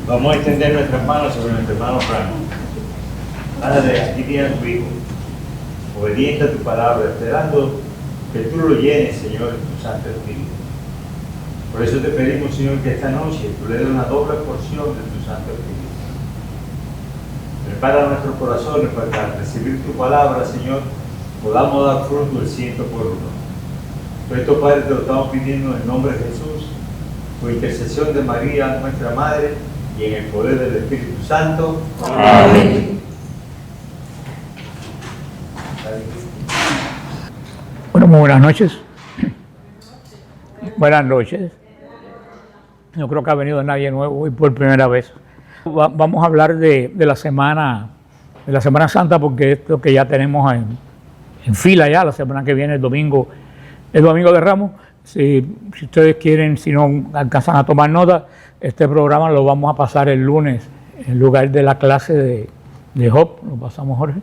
Vamos a extender nuestras manos sobre nuestro hermano Frank. Padre, aquí tienes a tu hijo, obediente a tu palabra, esperando que tú lo llenes, Señor, de tu Santo Espíritu. Por eso te pedimos, Señor, que esta noche tú le des una doble porción de tu Santo Espíritu. Prepara nuestros corazones para al recibir tu palabra, Señor, podamos dar fruto del 100 por uno. Por esto, Padre, te lo estamos pidiendo en el nombre de Jesús, por intercesión de María, nuestra Madre, y en el poder del Espíritu Santo. Amén. Bueno, muy buenas noches. Buenas noches. No creo que ha venido nadie nuevo hoy por primera vez. Vamos a hablar de la Semana Santa, porque es lo que ya tenemos en fila ya, la semana que viene, el domingo de Ramos. Si ustedes quieren, si no alcanzan a tomar nota, este programa lo vamos a pasar el lunes en lugar de la clase de Job. Lo pasamos, Jorge,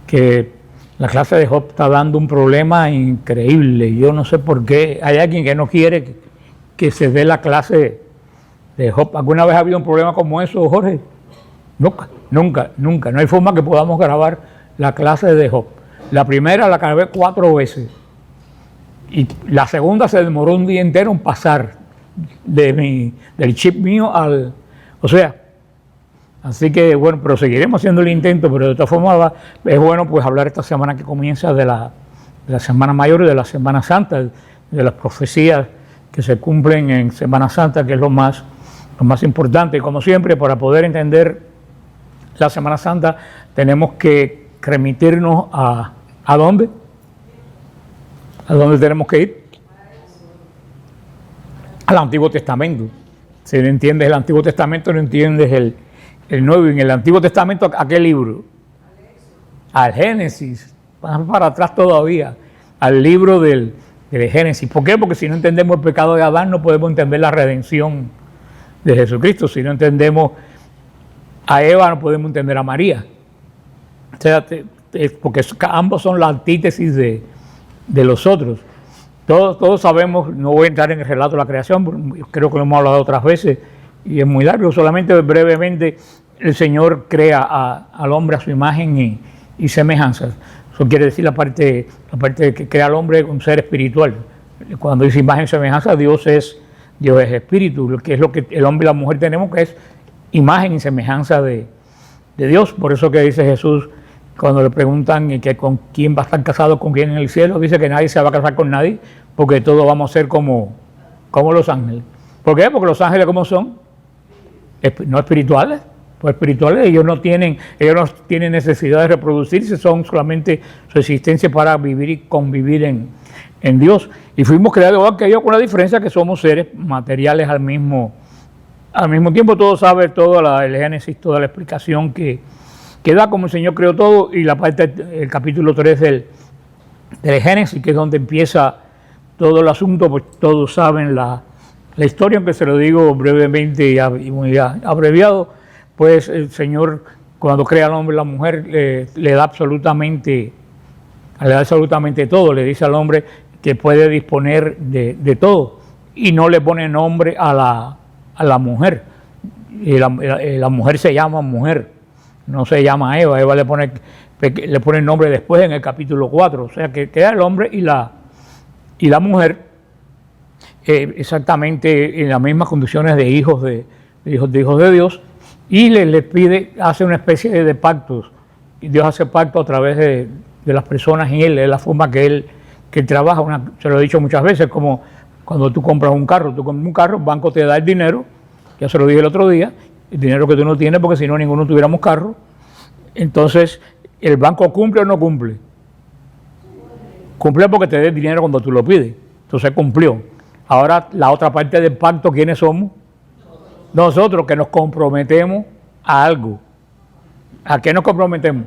que la clase de Job está dando un problema increíble. Yo no sé por qué hay alguien que no quiere que se dé la clase de Job. ¿Alguna vez ha habido un problema como eso, Jorge? Nunca. No hay forma que podamos grabar la clase de Job. La primera la grabé 4 veces. Y la segunda se demoró un día entero en pasar del chip mío al... O sea, así que bueno, pero seguiremos haciendo el intento, pero de todas formas es bueno pues hablar esta semana que comienza de la Semana Mayor y de la Semana Santa, de las profecías que se cumplen en Semana Santa, que es lo más importante. Y como siempre, para poder entender la Semana Santa, tenemos que remitirnos ¿a dónde? ¿A dónde tenemos que ir? Al Antiguo Testamento. Si no entiendes el Antiguo Testamento, no entiendes el Nuevo. Y en el Antiguo Testamento, ¿a qué libro? Al Génesis. Vamos para atrás todavía, al libro del Génesis. ¿Por qué? Porque si no entendemos el pecado de Adán, no podemos entender la redención de Jesucristo. Si no entendemos a Eva, no podemos entender a María. O sea, porque ambos son la antítesis de los otros. Todos sabemos, no voy a entrar en el relato de la creación, creo que lo hemos hablado otras veces y es muy largo, solamente brevemente el Señor crea al hombre a su imagen y semejanza. Eso quiere decir la parte de que crea al hombre un ser espiritual. Cuando dice imagen y semejanza, Dios es espíritu, que es lo que el hombre y la mujer tenemos, que es imagen y semejanza de Dios. Por eso que dice Jesús, cuando le preguntan que con quién va a estar casado, con quién en el cielo, dice que nadie se va a casar con nadie, porque todos vamos a ser como los ángeles. ¿Por qué? Porque los ángeles, ¿cómo son? No espirituales. Pues espirituales, ellos no tienen necesidad de reproducirse, son solamente su existencia para vivir y convivir en Dios. Y fuimos creados igual que ellos, con la diferencia que somos seres materiales al mismo tiempo. Todos saben el Génesis, toda la explicación que da como el Señor creó todo, y el capítulo 3 del Génesis, que es donde empieza todo el asunto. Pues todos saben la historia, aunque se lo digo brevemente y muy abreviado. Pues el Señor, cuando crea al hombre y la mujer, le da absolutamente todo. Le dice al hombre que puede disponer de todo, y no le pone nombre a la mujer. Y la mujer se llama mujer, no se llama Eva. Eva le pone el nombre después en el capítulo 4. O sea que queda el hombre y la mujer exactamente en las mismas condiciones de hijos de Dios. Y le pide, hace una especie de pactos. Y Dios hace pacto a través de las personas en él, es la forma que él trabaja. Se lo he dicho muchas veces, como cuando tú compras un carro. Tú compras un carro, el banco te da el dinero, ya se lo dije el otro día, el dinero que tú no tienes, porque si no, ninguno tuviéramos carro. Entonces, ¿el banco cumple o no cumple? Cumple porque te da el dinero cuando tú lo pides. Entonces cumplió. Ahora, la otra parte del pacto, ¿quiénes somos? Nosotros, que nos comprometemos a algo. ¿A qué nos comprometemos?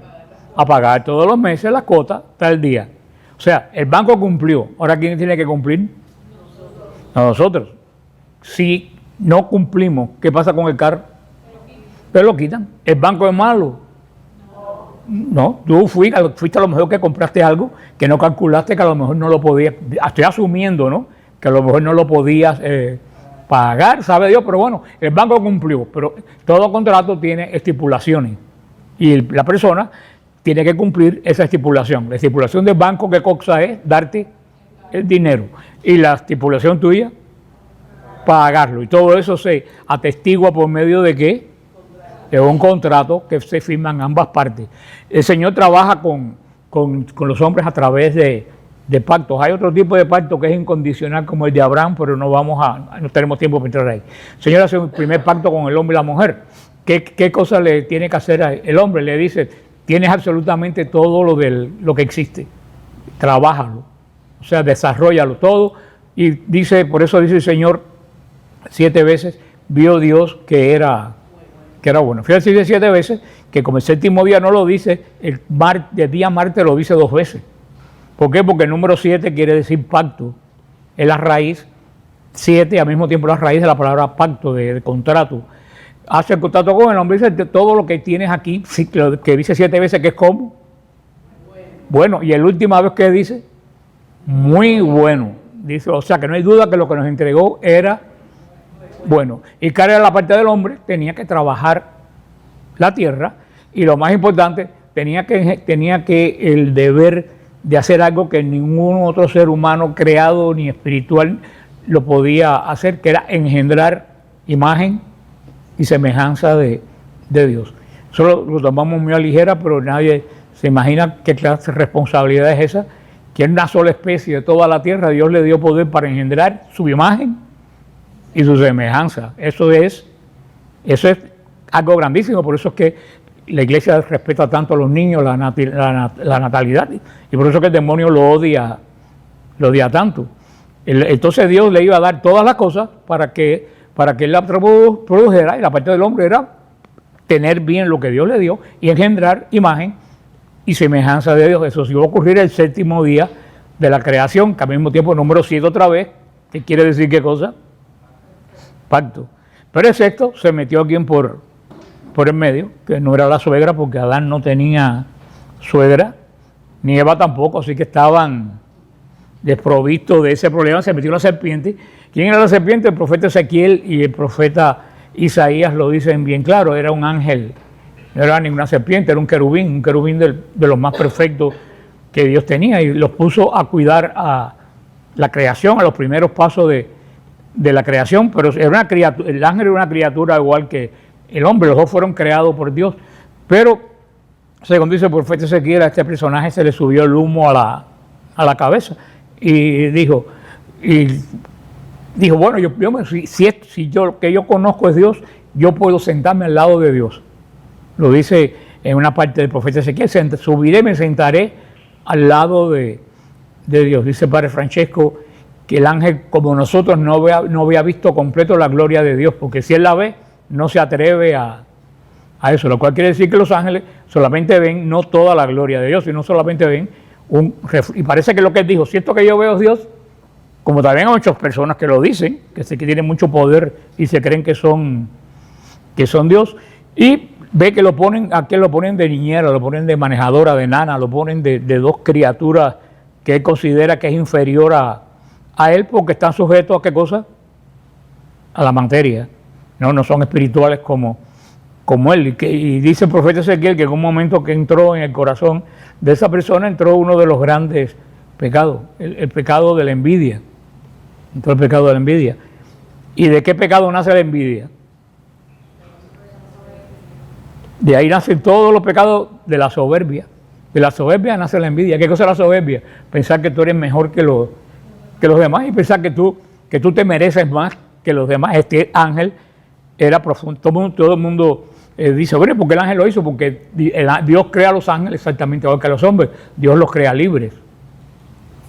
A pagar todos los meses la cuota tal día. O sea, el banco cumplió. Ahora, ¿quién tiene que cumplir? Nosotros. Si no cumplimos, ¿qué pasa con el carro? Pero lo quitan. ¿El banco es malo? No, tú fuiste a lo mejor que compraste algo que no calculaste, que a lo mejor no lo podías. Estoy asumiendo, ¿no? Que a lo mejor no lo podías pagar, sabe Dios, pero bueno, el banco cumplió, pero todo contrato tiene estipulaciones y la persona tiene que cumplir esa estipulación. La estipulación del banco, ¿qué cosa es? Darte el dinero. Y la estipulación tuya, pagarlo. Y todo eso se atestigua por medio de ¿qué? De un contrato que se firma en ambas partes. El Señor trabaja con los hombres a través de pactos. Hay otro tipo de pacto que es incondicional como el de Abraham, pero no tenemos tiempo para entrar ahí. El Señor hace un primer pacto con el hombre y la mujer. ¿Qué cosa le tiene que hacer el hombre? Le dice, tienes absolutamente todo lo que existe. Trabájalo. O sea, desarrollalo todo. Y dice, por eso dice el Señor 7 veces, vio Dios que era bueno. Fíjate, dice 7 veces, que como el séptimo día no lo dice, el día martes lo dice 2 veces. ¿Por qué? Porque el número 7 quiere decir pacto. Es la raíz, 7 al mismo tiempo la raíz de la palabra pacto, de contrato. Hace el contrato con el hombre, dice todo lo que tienes aquí, que dice 7 veces que es como. Bueno, y la última vez que dice, muy bueno. Dice, o sea que no hay duda que lo que nos entregó era bueno. Y que era la parte del hombre, tenía que trabajar la tierra y lo más importante, tenía que el deber de hacer algo que ningún otro ser humano creado ni espiritual lo podía hacer, que era engendrar imagen y semejanza de Dios. Eso lo tomamos muy a ligera, pero nadie se imagina qué clase de responsabilidad es esa, que es una sola especie de toda la tierra, Dios le dio poder para engendrar su imagen y su semejanza. Eso es algo grandísimo, por eso es que la iglesia respeta tanto a los niños, la natalidad, y por eso es que el demonio lo odia tanto. Entonces Dios le iba a dar todas las cosas para que él la produjera, y la parte del hombre era tener bien lo que Dios le dio y engendrar imagen y semejanza de Dios. Eso sí va a ocurrir el séptimo día de la creación, que al mismo tiempo número 7 otra vez, que quiere decir qué cosa, pacto. Pero el sexto se metió aquí por el medio, que no era la suegra, porque Adán no tenía suegra, ni Eva tampoco, así que estaban desprovistos de ese problema. Se metió la serpiente. ¿Quién era la serpiente? El profeta Ezequiel y el profeta Isaías lo dicen bien claro, era un ángel, no era ninguna serpiente, era un querubín de los más perfectos que Dios tenía, y los puso a cuidar a la creación, a los primeros pasos de la creación, pero era una criatura, el ángel era una criatura igual que el hombre, los dos fueron creados por Dios, pero según dice el profeta Ezequiel, a este personaje se le subió el humo a la cabeza y dijo, bueno, si yo lo que yo conozco es Dios, yo puedo sentarme al lado de Dios. Lo dice en una parte del profeta Ezequiel, subiré, me sentaré al lado de Dios. Dice el padre Francesco que el ángel, como nosotros, no había visto completo la gloria de Dios, porque si él la ve, no se atreve a eso, lo cual quiere decir que los ángeles solamente ven no toda la gloria de Dios, sino solamente ven y parece que lo que él dijo, si esto que yo veo es Dios, como también hay muchas personas que lo dicen, que tienen mucho poder y se creen que son Dios, y ve que lo ponen de niñera, lo ponen de manejadora, de nana, lo ponen de dos criaturas que él considera que es inferior a él, porque están sujetos a ¿qué cosa? A la materia. No son espirituales como él. Y dice el profeta Ezequiel que en un momento que entró en el corazón de esa persona, entró uno de los grandes pecados, el pecado de la envidia. Entró el pecado de la envidia. ¿Y de qué pecado nace la envidia? De ahí nacen todos los pecados de la soberbia. De la soberbia nace la envidia. ¿Qué cosa es la soberbia? Pensar que tú eres mejor que los demás y pensar que tú te mereces más que los demás. Este ángel era profundo. Todo el mundo dice, bueno, ¿por qué el ángel lo hizo? Porque Dios crea a los ángeles exactamente igual que a los hombres. Dios los crea libres.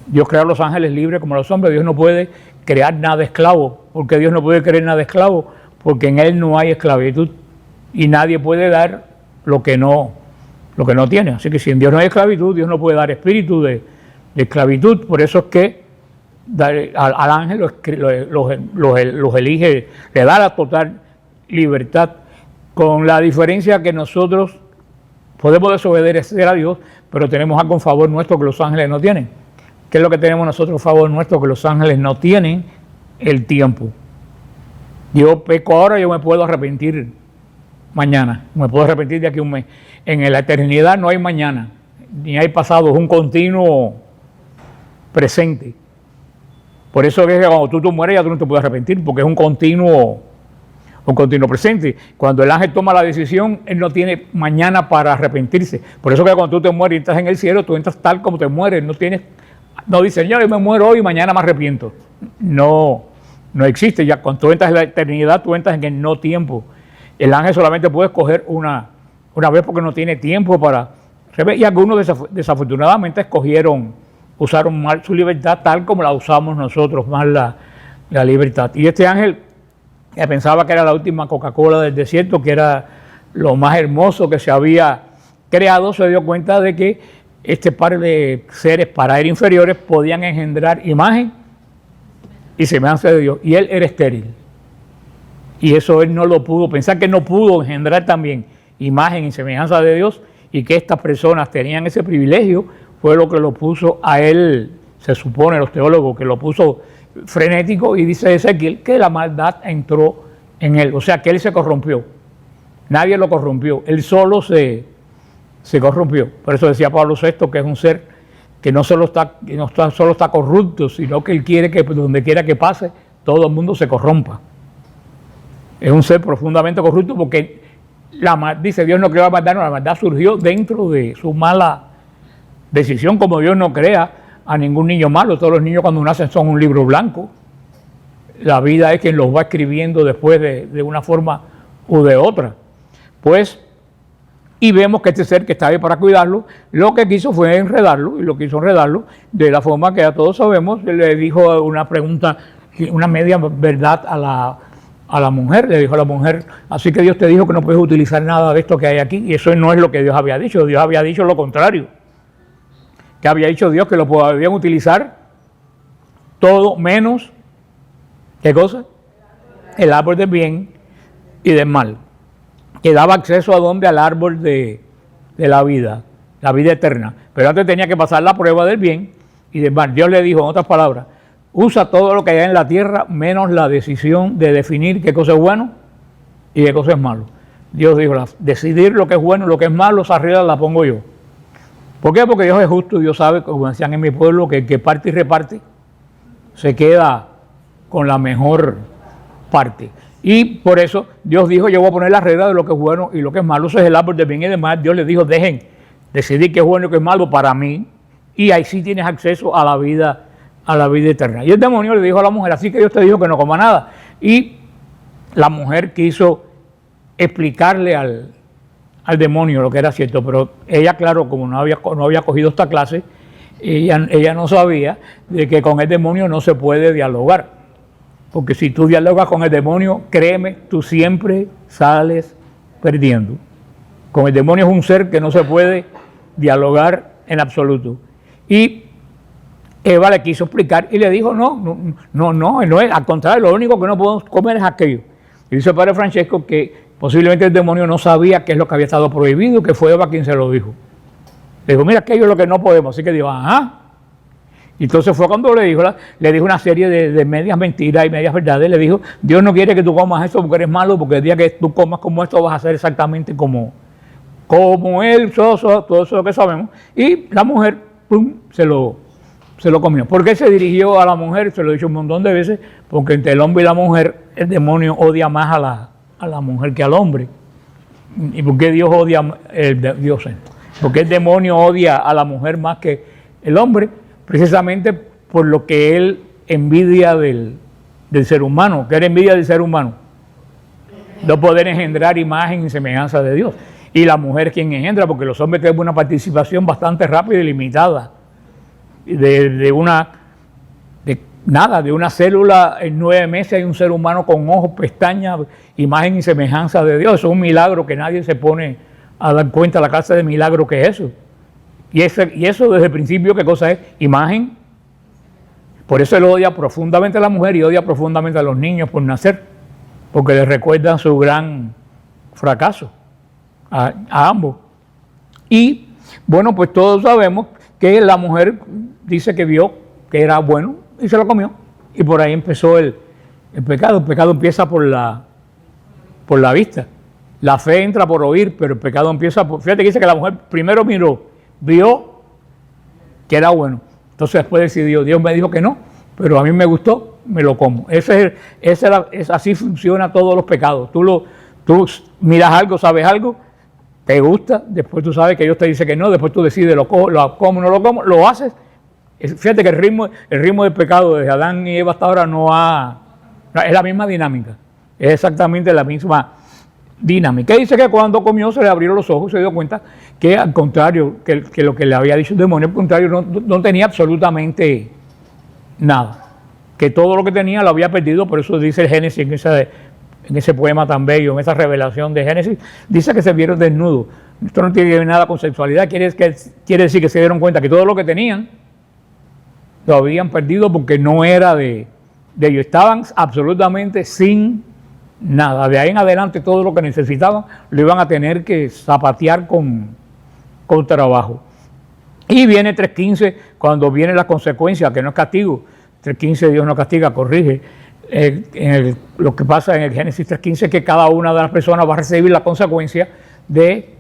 Dios crea a los ángeles libres como a los hombres. Dios no puede crear nada esclavo. ¿Por qué Dios no puede crear nada esclavo? Porque en Él no hay esclavitud. Y nadie puede dar lo que no tiene. Así que si en Dios no hay esclavitud, Dios no puede dar espíritu de esclavitud. Por eso es que al ángel los elige, le da la total libertad, con la diferencia que nosotros podemos desobedecer a Dios, pero tenemos algo en favor nuestro que los ángeles no tienen. ¿Qué es lo que tenemos nosotros a favor nuestro que los ángeles no tienen? El tiempo. Yo peco ahora, yo me puedo arrepentir mañana, me puedo arrepentir de aquí a un mes. En la eternidad no hay mañana, ni hay pasado, es un continuo presente. Por eso es que cuando tú mueres ya tú no te puedes arrepentir, porque es un continuo presente. Cuando el ángel toma la decisión, él no tiene mañana para arrepentirse. Por eso que cuando tú te mueres y estás en el cielo, tú entras tal como te mueres. No dices, yo me muero hoy y mañana me arrepiento. No existe. Ya cuando tú entras en la eternidad, tú entras en el no tiempo. El ángel solamente puede escoger una vez porque no tiene tiempo para... Y algunos desafortunadamente usaron mal su libertad tal como la usamos nosotros, mal la libertad. Y este ángel, que pensaba que era la última Coca-Cola del desierto, que era lo más hermoso que se había creado, se dio cuenta de que este par de seres para él inferiores podían engendrar imagen y semejanza de Dios, y él era estéril. Y eso él no lo pudo, pensar que no pudo engendrar también imagen y semejanza de Dios, y que estas personas tenían ese privilegio, fue lo que lo puso a él, se supone los teólogos, que lo puso frenético, y dice Ezequiel que la maldad entró en él, o sea que él se corrompió. Nadie lo corrompió, él solo se corrompió. Por eso decía Pablo VI que es un ser que no solo está corrupto, sino que él quiere que donde quiera que pase, todo el mundo se corrompa. Es un ser profundamente corrupto porque dice Dios no creó la maldad, no, la maldad surgió dentro de su mala decisión, como Dios no crea a ningún niño malo. Todos los niños cuando nacen son un libro blanco. La vida es quien los va escribiendo después de una forma u de otra. Pues, y vemos que este ser que está ahí para cuidarlo, lo que quiso fue enredarlo, y lo quiso enredarlo de la forma que ya todos sabemos. Le dijo una pregunta, una media verdad a la mujer, le dijo a la mujer, así que Dios te dijo que no puedes utilizar nada de esto que hay aquí, y eso no es lo que Dios había dicho. Dios había dicho lo contrario, que había dicho Dios que lo podían utilizar todo menos, ¿qué cosa? El árbol del bien y del mal, que daba acceso a dónde, al árbol de la vida eterna, pero antes tenía que pasar la prueba del bien y del mal. Dios le dijo, en otras palabras, usa todo lo que hay en la tierra menos la decisión de definir qué cosa es bueno y qué cosa es malo. Dios dijo, decidir lo que es bueno y lo que es malo, esa regla la pongo yo. ¿Por qué? Porque Dios es justo y Dios sabe, como decían en mi pueblo, que el que parte y reparte se queda con la mejor parte. Y por eso Dios dijo, yo voy a poner la regla de lo que es bueno y lo que es malo. Eso es el árbol de bien y de mal. Dios les dijo, dejen decidir qué es bueno y qué es malo para mí, y ahí sí tienes acceso a la vida eterna. Y el demonio le dijo a la mujer, así que Dios te dijo que no coma nada. Y la mujer quiso explicarle al demonio lo que era cierto, pero ella, claro, como no había cogido esta clase, ella no sabía de que con el demonio no se puede dialogar, porque si tú dialogas con el demonio, créeme, tú siempre sales perdiendo. Con el demonio es un ser que no se puede dialogar en absoluto. Y Eva le quiso explicar y le dijo, no es, al contrario, lo único que no podemos comer es aquello. Y dice el padre Francesco que posiblemente el demonio no sabía qué es lo que había estado prohibido, que fue Eva quien se lo dijo. Le dijo, mira, aquello es lo que no podemos. Así que dijo, ajá. Y entonces fue cuando le dijo una serie de medias mentiras y medias verdades. Le dijo, Dios no quiere que tú comas esto porque eres malo, porque el día que tú comas como esto vas a ser exactamente como él, todo eso lo que sabemos. Y la mujer, pum, se lo comió. ¿Por qué se dirigió a la mujer? Se lo he dicho un montón de veces, porque entre el hombre y la mujer, el demonio odia más a la mujer que al hombre. ¿Y por qué Dios odia porque el demonio odia a la mujer más que el hombre? Precisamente por lo que él envidia del ser humano, que él envidia del ser humano. No poder engendrar imagen y semejanza de Dios. Y la mujer quien engendra, porque los hombres tienen una participación bastante rápida y limitada. De una célula en 9 meses hay un ser humano con ojos, pestañas, imagen y semejanza de Dios. Eso es un milagro que nadie se pone a dar cuenta de la clase de milagro que es eso. Y eso desde el principio, ¿qué cosa es? Imagen. Por eso él odia profundamente a la mujer y odia profundamente a los niños por nacer, porque les recuerdan su gran fracaso a ambos. Y bueno, pues todos sabemos que la mujer dice que vio que era bueno y se lo comió. Y por ahí empezó el El pecado empieza por la vista. La fe entra por oír, pero el pecado empieza por... Fíjate que dice que la mujer primero miró, vio que era bueno. Entonces después decidió, Dios me dijo que no, pero a mí me gustó, me lo como. Así funciona todos los pecados. Tú miras algo, sabes algo, te gusta, después tú sabes que Dios te dice que no, después tú decides lo como, no lo como, lo haces. Fíjate que el ritmo del pecado desde Adán y Eva hasta ahora es la misma dinámica, es exactamente la misma dinámica. Dice que cuando comió se le abrieron los ojos, se dio cuenta que al contrario, que lo que le había dicho el demonio, al contrario, no tenía absolutamente nada, que todo lo que tenía lo había perdido. Por eso dice el Génesis en ese poema tan bello, en esa revelación de Génesis, dice que se vieron desnudos. Esto no tiene que ver nada con sexualidad, quiere decir que se dieron cuenta que todo lo que tenían lo habían perdido porque no era de ellos, estaban absolutamente sin nada. De ahí en adelante todo lo que necesitaban lo iban a tener que zapatear con trabajo. Y viene 3.15, cuando vienen las consecuencias, que no es castigo. 3.15 Dios no castiga, corrige. Lo que pasa en el Génesis 3.15 es que cada una de las personas va a recibir la consecuencia de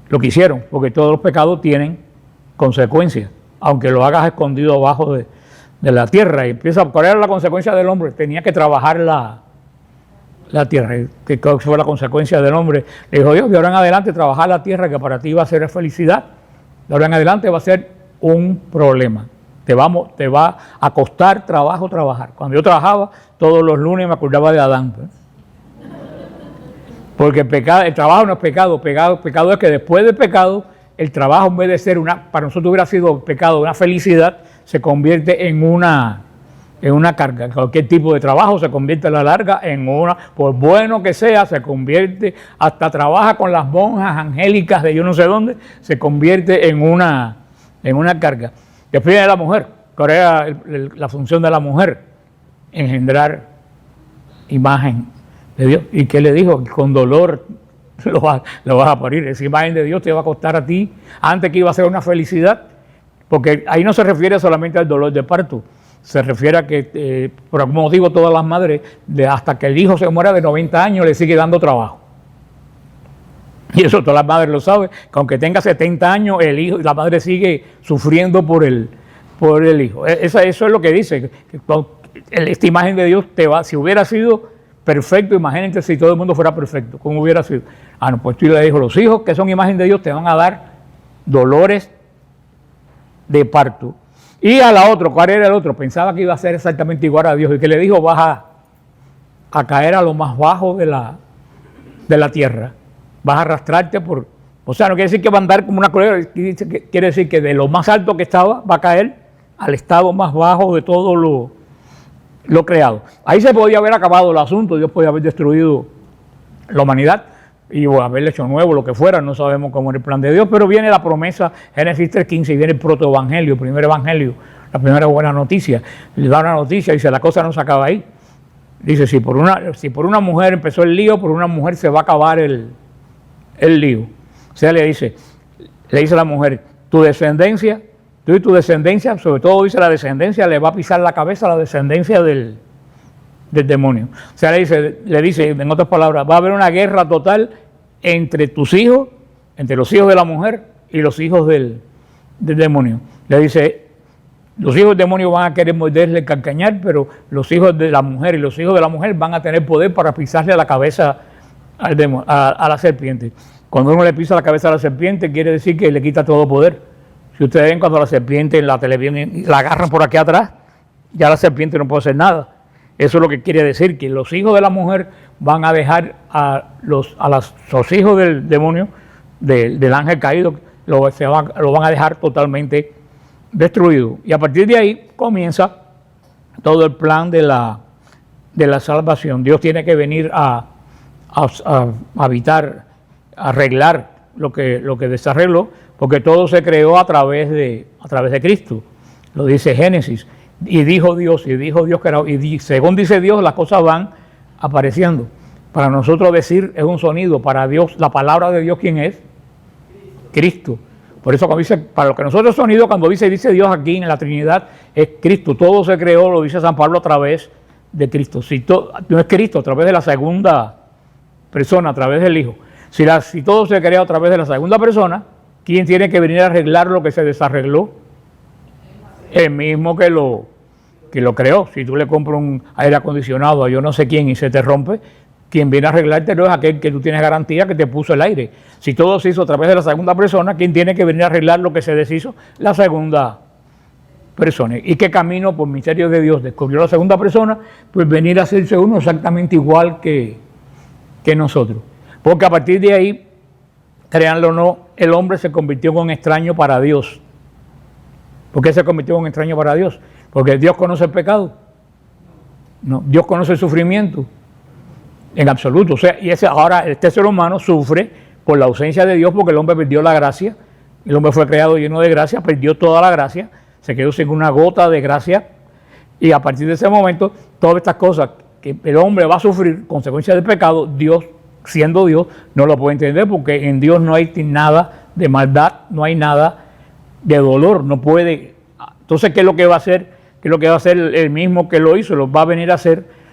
lo que hicieron, porque todos los pecados tienen consecuencias, aunque lo hagas escondido abajo de la tierra. Y ¿cuál era la consecuencia del hombre? Tenía que trabajar la tierra. ¿Qué fue la consecuencia del hombre? Le dijo Dios, de ahora en adelante trabajar la tierra, que para ti va a ser felicidad, de ahora en adelante va a ser un problema. Te va a costar trabajo trabajar. Cuando yo trabajaba, todos los lunes me acordaba de Adán. Porque el trabajo no es pecado. Pecado es que después del pecado, el trabajo, en vez de ser para nosotros hubiera sido pecado, una felicidad, se convierte en una carga. Cualquier tipo de trabajo se convierte a la larga en por bueno que sea, se convierte, hasta trabaja con las monjas angélicas de yo no sé dónde, se convierte en una carga. Después viene la mujer. ¿Cuál era la función de la mujer? Engendrar imagen de Dios. ¿Y qué le dijo? Con dolor lo vas a parir. Esa imagen de Dios te va a costar a ti, antes que iba a ser una felicidad, porque ahí no se refiere solamente al dolor de parto, se refiere a que, por algún motivo, todas las madres, hasta que el hijo se muera de 90 años, le sigue dando trabajo. Y eso todas las madres lo saben, que aunque tenga 70 años, la madre sigue sufriendo por el hijo. Eso es lo que dice, que esta imagen de Dios si hubiera sido perfecto, imagínate si todo el mundo fuera perfecto, ¿cómo hubiera sido? No, pues tú le dijo, los hijos que son imagen de Dios te van a dar dolores de parto. Y a la otra, ¿cuál era el otro? Pensaba que iba a ser exactamente igual a Dios, y que le dijo, vas a caer a lo más bajo de la tierra, vas a arrastrarte o sea, no quiere decir que va a andar como una culebra, quiere decir que de lo más alto que estaba, va a caer al estado más bajo de todo lo creado. Ahí se podía haber acabado el asunto, Dios podía haber destruido la humanidad y haberle hecho nuevo, lo que fuera, no sabemos cómo era el plan de Dios, pero viene la promesa, Génesis 3.15, y viene el protoevangelio, el primer evangelio, la primera buena noticia. Le da una noticia y dice, la cosa no se acaba ahí. Dice, si por una mujer empezó el lío, por una mujer se va a acabar el lío. O sea, le dice a la mujer, tú y tu descendencia, sobre todo dice la descendencia, le va a pisar la cabeza a la descendencia del demonio. O sea, le dice, en otras palabras, va a haber una guerra total entre tus hijos, entre los hijos de la mujer y los hijos del demonio. Le dice, los hijos del demonio van a querer morderle el calcañar, pero los hijos de la mujer y los hijos de la mujer van a tener poder para pisarle a la cabeza a la serpiente. Cuando uno le pisa la cabeza a la serpiente, quiere decir que le quita todo poder. Si ustedes ven cuando la serpiente en la televisión la agarran por aquí atrás, ya la serpiente no puede hacer nada. Eso es lo que quiere decir, que los hijos de la mujer van a dejar a los hijos del demonio, del ángel caído, lo van a dejar totalmente destruido. Y a partir de ahí comienza todo el plan de la salvación. Dios tiene que venir a habitar, a arreglar lo que desarregló, porque todo se creó a través de Cristo. Lo dice Génesis. Y dijo Dios que era, y según dice Dios, las cosas van apareciendo. Para nosotros decir es un sonido, para Dios, la palabra de Dios, ¿quién es? Cristo. Por eso cuando dice, para lo que nosotros sonido, cuando dice Dios aquí en la Trinidad, es Cristo. Todo se creó, lo dice San Pablo, a través de Cristo. Si no es Cristo, a través de la segunda persona, a través del Hijo. Si todo se crea a través de la segunda persona, ¿quién tiene que venir a arreglar lo que se desarregló? El mismo que lo creó. Si tú le compras un aire acondicionado a yo no sé quién y se te rompe, quien viene a arreglártelo es aquel que tú tienes garantía que te puso el aire. Si todo se hizo a través de la segunda persona, ¿quién tiene que venir a arreglar lo que se deshizo? La segunda persona. ¿Y qué camino por misterio de Dios descubrió la segunda persona? Pues venir a hacerse uno exactamente igual que nosotros. Porque a partir de ahí, créanlo o no, el hombre se convirtió en un extraño para Dios. ¿Por qué se convirtió en un extraño para Dios? Porque Dios conoce el pecado. No, Dios conoce el sufrimiento. En absoluto. O sea, ahora este ser humano sufre por la ausencia de Dios porque el hombre perdió la gracia. El hombre fue creado lleno de gracia, perdió toda la gracia, se quedó sin una gota de gracia. Y a partir de ese momento, todas estas cosas que el hombre va a sufrir, consecuencias del pecado, Dios, siendo Dios, no lo puede entender porque en Dios no hay nada de maldad, no hay nada de dolor, no puede. Entonces, ¿qué es lo que va a hacer? ¿Qué es lo que va a hacer el mismo que lo hizo? Lo va a venir a hacer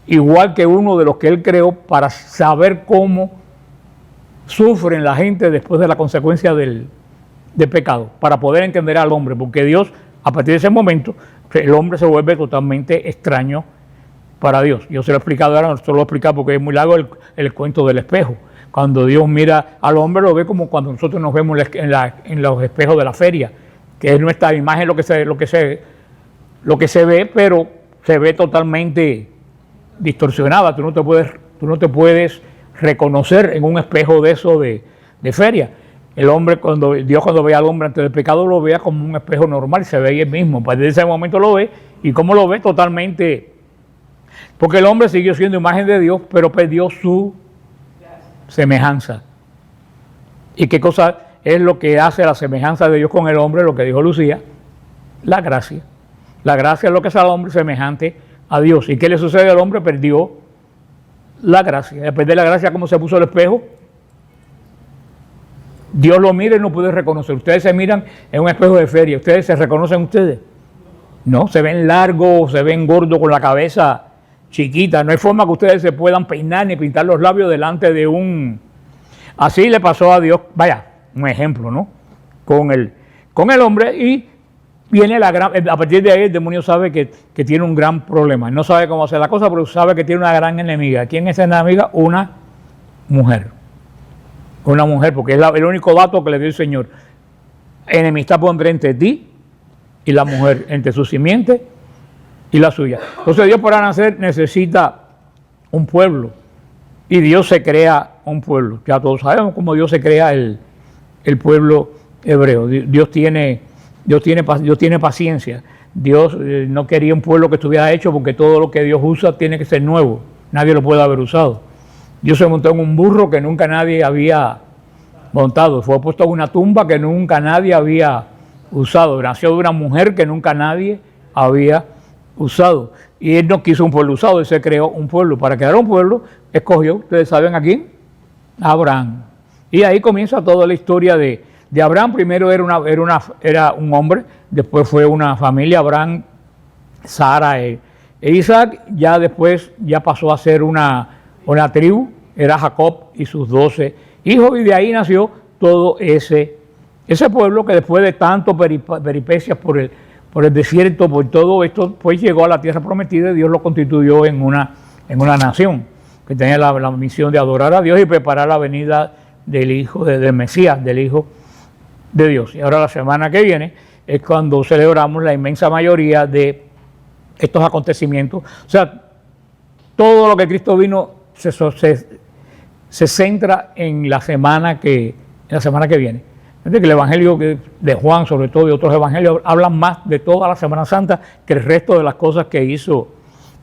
igual que uno de los que él creó para saber cómo sufren la gente después de la consecuencia del pecado, para poder entender al hombre, porque Dios, a partir de ese momento, el hombre se vuelve totalmente extraño para Dios. Yo se lo he explicado ahora, no se lo voy a explicar porque es muy largo el cuento del espejo. Cuando Dios mira al hombre, lo ve como cuando nosotros nos vemos en los espejos de la feria, que es nuestra imagen lo que se ve, pero se ve totalmente distorsionada. Tú no te puedes reconocer en un espejo de eso de feria. El hombre, Dios cuando ve al hombre antes del pecado, lo vea como un espejo normal, se ve él mismo. Desde ese momento lo ve, y cómo lo ve totalmente, porque el hombre siguió siendo imagen de Dios, pero perdió su semejanza. ¿Y qué cosa es lo que hace la semejanza de Dios con el hombre? Lo que dijo Lucía, la gracia. La gracia es lo que hace al hombre semejante a Dios. ¿Y qué le sucede al hombre? Perdió la gracia. Al perder la gracia, ¿cómo se puso el espejo? Dios lo mira y no puede reconocer. Ustedes se miran en un espejo de feria. ¿Ustedes se reconocen ustedes? No, se ven largos, se ven gordos con la cabeza chiquita. No hay forma que ustedes se puedan peinar ni pintar los labios delante de un... Así le pasó a Dios, vaya, un ejemplo, ¿no? Con el hombre, y viene a partir de ahí el demonio sabe que tiene un gran problema. No sabe cómo hacer la cosa, pero sabe que tiene una gran enemiga. ¿Quién es esa enemiga? Una mujer. Una mujer, porque es el único dato que le dio el Señor. Enemistad pondré entre ti y la mujer, entre su simiente y la suya. Entonces Dios para nacer necesita un pueblo, y Dios se crea un pueblo. Ya todos sabemos cómo Dios se crea el pueblo hebreo. Dios tiene paciencia. Dios no quería un pueblo que estuviera hecho, porque todo lo que Dios usa tiene que ser nuevo. Nadie lo puede haber usado. Dios se montó en un burro que nunca nadie había montado. Fue puesto en una tumba que nunca nadie había usado. Nació de una mujer que nunca nadie había usado. Y Él no quiso un pueblo usado, Él se creó un pueblo. Para crear un pueblo, escogió, ustedes saben a quién, a Abraham. Y ahí comienza toda la historia de Abraham. Primero era un hombre, después fue una familia, Abraham, Sara e Isaac. Ya después pasó a ser una tribu, era Jacob y sus 12 hijos, y de ahí nació todo ese pueblo que después de tanto peripecias por el desierto, por todo esto, pues llegó a la tierra prometida, y Dios lo constituyó en una nación que tenía la misión de adorar a Dios y preparar la venida del Hijo, del Mesías, del Hijo de Dios. Y ahora la semana que viene es cuando celebramos la inmensa mayoría de estos acontecimientos. O sea, todo lo que Cristo vino se centra en la semana que viene. Es decir, que el Evangelio de Juan, sobre todo, y otros evangelios, hablan más de toda la Semana Santa que el resto de las cosas que hizo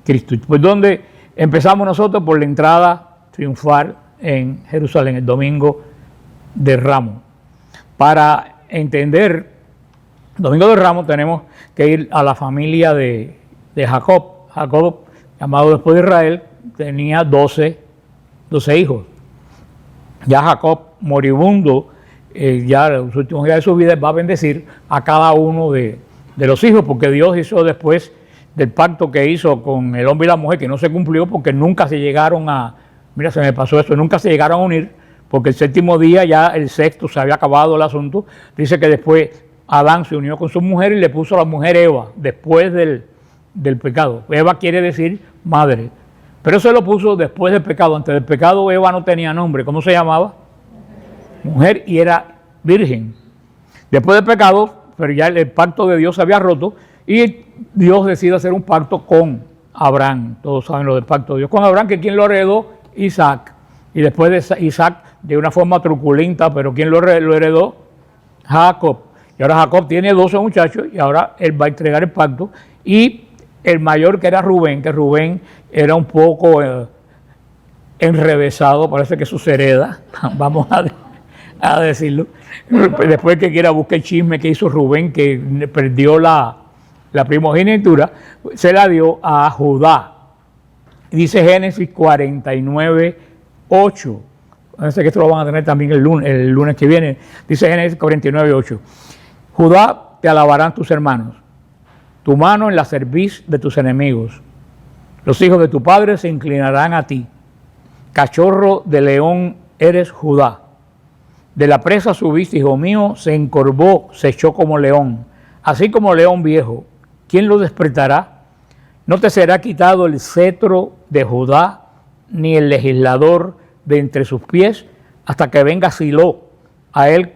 Cristo. Pues donde empezamos nosotros por la entrada triunfal en Jerusalén, el domingo de Ramos. Para entender el domingo de Ramos tenemos que ir a la familia de Jacob. Jacob, llamado después de Israel, tenía 12 hijos. Ya Jacob, moribundo, ya en los últimos días de su vida, va a bendecir a cada uno de los hijos, porque Dios hizo después del pacto que hizo con el hombre y la mujer, que no se cumplió porque nunca se llegaron a, mira, se me pasó esto, nunca se llegaron a unir, porque el séptimo día, ya el sexto, se había acabado el asunto. Dice que después Adán se unió con su mujer y le puso a la mujer Eva, después del pecado. Eva quiere decir madre, pero se lo puso después del pecado. Antes del pecado Eva no tenía nombre. ¿Cómo se llamaba? Mujer, y era virgen. Después del pecado, pero ya el pacto de Dios se había roto y Dios decide hacer un pacto con Abraham. Todos saben lo del pacto de Dios con Abraham, que ¿quién lo heredó? Isaac. Y después de Isaac, de una forma truculenta, pero ¿quién lo heredó? Jacob. Y ahora Jacob tiene 12 muchachos y ahora él va a entregar el pacto. Y el mayor, que era Rubén, que Rubén era un poco enrevesado, parece que eso se hereda, vamos a decirlo. Después que quiera buscar el chisme que hizo Rubén, que perdió la primogenitura, se la dio a Judá. Dice Génesis 49, 8. Parece que esto lo van a tener también el lunes que viene. Dice Génesis 49, 8. Judá, te alabarán tus hermanos, tu mano en la cerviz de tus enemigos. Los hijos de tu padre se inclinarán a ti. Cachorro de león eres Judá. De la presa subiste, hijo mío, se encorvó, se echó como león, así como león viejo. ¿Quién lo despertará? No te será quitado el cetro de Judá, ni el legislador de entre sus pies, hasta que venga Silo. A él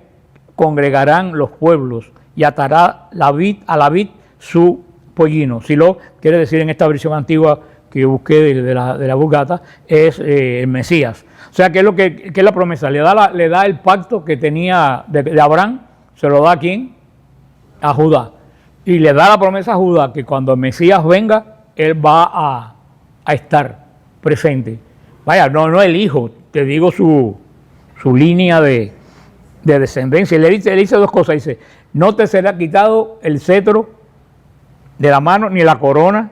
congregarán los pueblos y atará a la vid su pollino. Silo quiere decir, en esta versión antigua que yo busqué de la Vulgata, es el Mesías. O sea, ¿qué es la promesa? Le da el pacto que tenía de Abraham, se lo da ¿a quién? A Judá. Y le da la promesa a Judá que cuando el Mesías venga, él va a estar presente. Vaya, no el hijo, te digo su línea de descendencia. Y le dice dos cosas, dice, no te será quitado el cetro de la mano ni la corona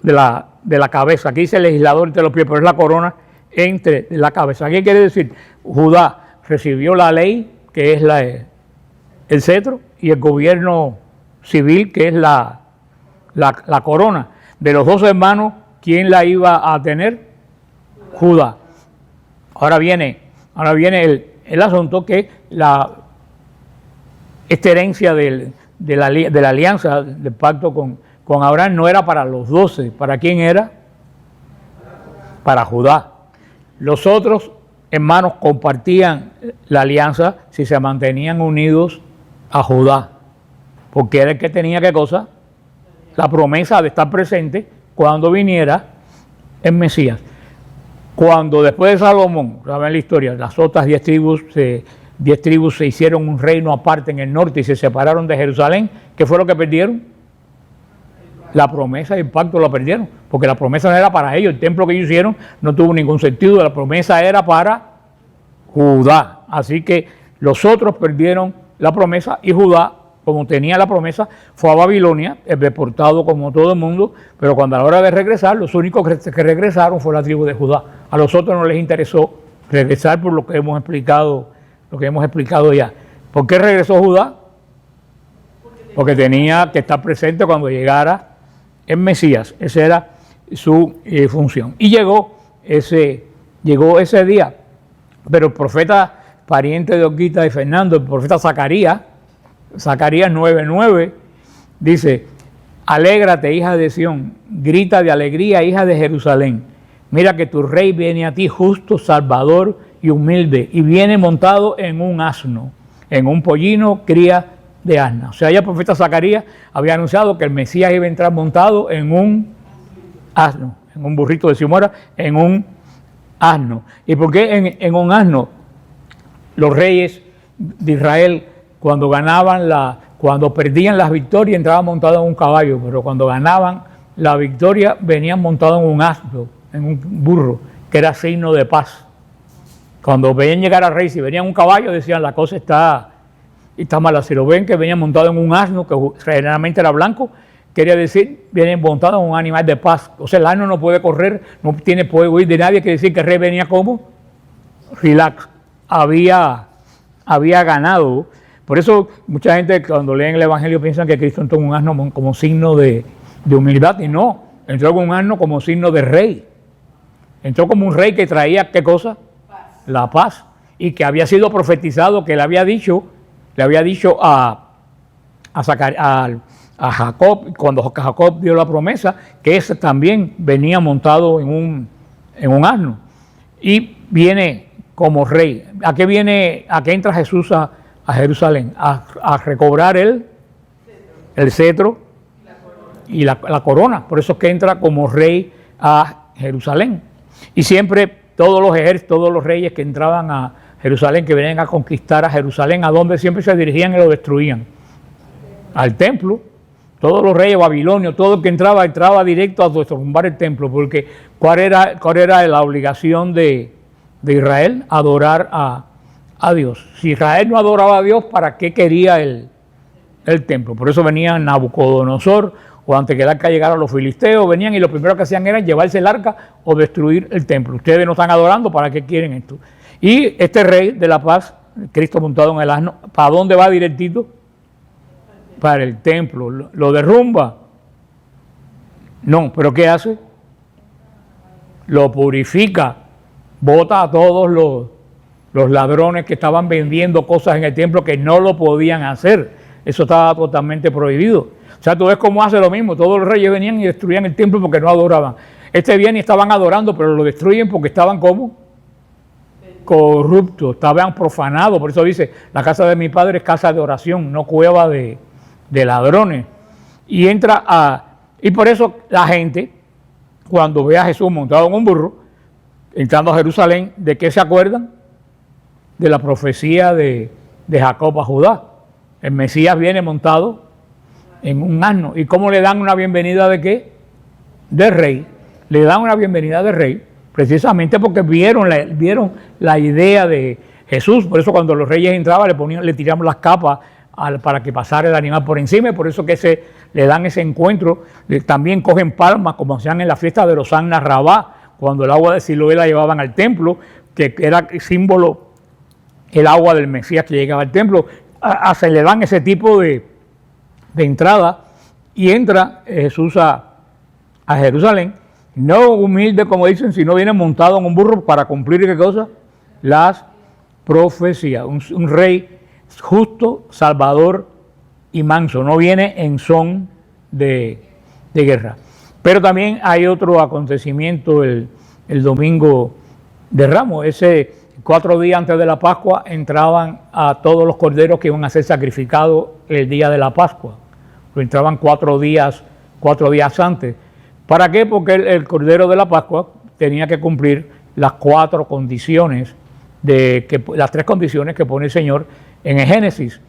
de la cabeza. Aquí dice el legislador entre los pies, pero es la corona entre la cabeza. ¿Qué quiere decir? Judá recibió la ley, que es el cetro, y el gobierno civil, que es la corona. De los dos hermanos, ¿quién la iba a tener? Judá. Ahora viene el asunto que esta herencia de la alianza, del pacto con Abraham, no era para los 12. ¿Para quién era? Para Judá. Los otros hermanos compartían la alianza si se mantenían unidos a Judá, porque era el que tenía, ¿qué cosa? La promesa de estar presente cuando viniera el Mesías. Cuando después de Salomón, saben la historia, las otras 10 tribus se hicieron un reino aparte en el norte y se separaron de Jerusalén. ¿Qué fue lo que perdieron? La promesa y el pacto lo perdieron, porque la promesa no era para ellos. El templo que ellos hicieron no tuvo ningún sentido. La promesa era para Judá. Así que los otros perdieron la promesa y Judá, como tenía la promesa, fue a Babilonia, deportado como todo el mundo, pero cuando a la hora de regresar, los únicos que regresaron fue la tribu de Judá. A los otros no les interesó regresar, por lo que hemos explicado ya. ¿Por qué regresó Judá? Porque tenía que estar presente cuando llegara el Mesías. Esa era su función. Y llegó ese día. Pero el profeta, pariente de Olguita y Fernando, el profeta Zacarías 9:9, dice, alégrate, hija de Sión, grita de alegría, hija de Jerusalén. Mira que tu rey viene a ti, justo, salvador y humilde, y viene montado en un asno, en un pollino, cría de asna. O sea, ya el profeta Zacarías había anunciado que el Mesías iba a entrar montado en un asno, en un burrito de Simora, en un asno. ¿Y por qué en un asno? Los reyes de Israel, cuando perdían las victorias, entraban montados en un caballo, pero cuando ganaban la victoria, venían montados en un asno, en un burro, que era signo de paz. Cuando veían llegar al rey, si venían un caballo, decían, la cosa está mala. Si lo ven que venían montados en un asno, que generalmente era blanco, quería decir, vienen montados en un animal de paz. O sea, el asno no puede correr, no puede huir de nadie, quiere decir que el rey venía como relax. Había ganado. Por eso mucha gente cuando leen el Evangelio piensan que Cristo entró en un asno como signo de de humildad, y no, entró con un asno como signo de rey. Entró como un rey que traía, ¿qué cosa? Paz. La paz, y que había sido profetizado, que le había dicho a Jacob, cuando Jacob dio la promesa, que ese también venía montado en un asno, y viene como rey. ¿A qué viene? ¿A qué entra Jesús a Jerusalén? A recobrar el cetro y la corona. Por eso es que entra como rey a Jerusalén. Y siempre todos los ejércitos, todos los reyes que entraban a Jerusalén, que venían a conquistar a Jerusalén, ¿a dónde siempre se dirigían y lo destruían? Al templo. Todos los reyes babilonios, todo el que entraba directo a derrumbar el templo, porque ¿cuál era la obligación de Israel? Adorar a Dios. Si Israel no adoraba a Dios, ¿para qué quería el templo? Por eso venían Nabucodonosor, o antes que el arca llegara a los filisteos, venían y lo primero que hacían era llevarse el arca o destruir el templo. Ustedes no están adorando, ¿para qué quieren esto? Y este rey de la paz, Cristo montado en el asno, ¿para dónde va directito? Para el templo. ¿Lo derrumba? No, pero ¿qué hace? Lo purifica, bota a todos los ladrones que estaban vendiendo cosas en el templo que no lo podían hacer. Eso estaba totalmente prohibido. O sea, tú ves cómo hace lo mismo. Todos los reyes venían y destruían el templo porque no adoraban. Este viene y estaban adorando, pero lo destruyen porque estaban ¿cómo? Corruptos, estaban profanados. Por eso dice, la casa de mi padre es casa de oración, no cueva de ladrones. Y y por eso la gente, cuando ve a Jesús montado en un burro, entrando a Jerusalén, ¿de qué se acuerdan? De la profecía de Jacob a Judá. El Mesías viene montado en un asno. ¿Y cómo le dan una bienvenida de qué? De rey. Le dan una bienvenida de rey, precisamente porque vieron la idea de Jesús. Por eso cuando los reyes entraban le tiraban las capas para que pasara el animal por encima, y por eso que le dan ese encuentro. También cogen palmas, como hacían en la fiesta de los Anna Rabá, cuando el agua de Siloé la llevaban al templo, que era símbolo, el agua del Mesías que llegaba al templo. Se le dan ese tipo de entrada, y entra Jesús a Jerusalén, no humilde como dicen, sino viene montado en un burro para cumplir ¿qué cosa? Las profecías. Un rey justo, salvador y manso, no viene en son de guerra. Pero también hay otro acontecimiento el domingo de Ramos. 4 días antes de la Pascua entraban a todos los corderos que iban a ser sacrificados el día de la Pascua. Entraban 4 días antes. ¿Para qué? Porque el cordero de la Pascua tenía que cumplir las 4 condiciones, las 3 condiciones que pone el Señor en el Génesis,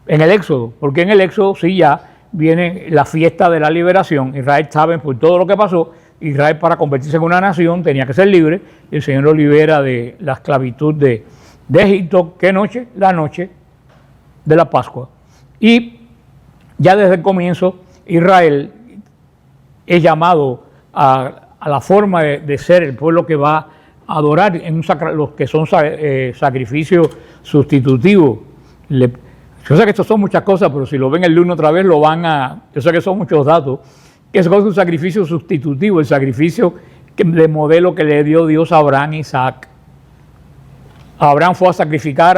en el Éxodo. Porque en el Éxodo sí ya viene la fiesta de la liberación. Israel sabe por todo lo que pasó. Israel, para convertirse en una nación, tenía que ser libre, y el Señor lo libera de la esclavitud de Egipto. ¿Qué noche? La noche de la Pascua. Y ya desde el comienzo Israel es llamado a la forma de ser el pueblo que va a adorar en los que son sacrificios sustitutivos. Yo sé que esto son muchas cosas, pero si lo ven el lunes otra vez yo sé que son muchos datos, que es un sacrificio sustitutivo, el sacrificio de modelo que le dio Dios a Abraham e Isaac. Abraham fue a sacrificar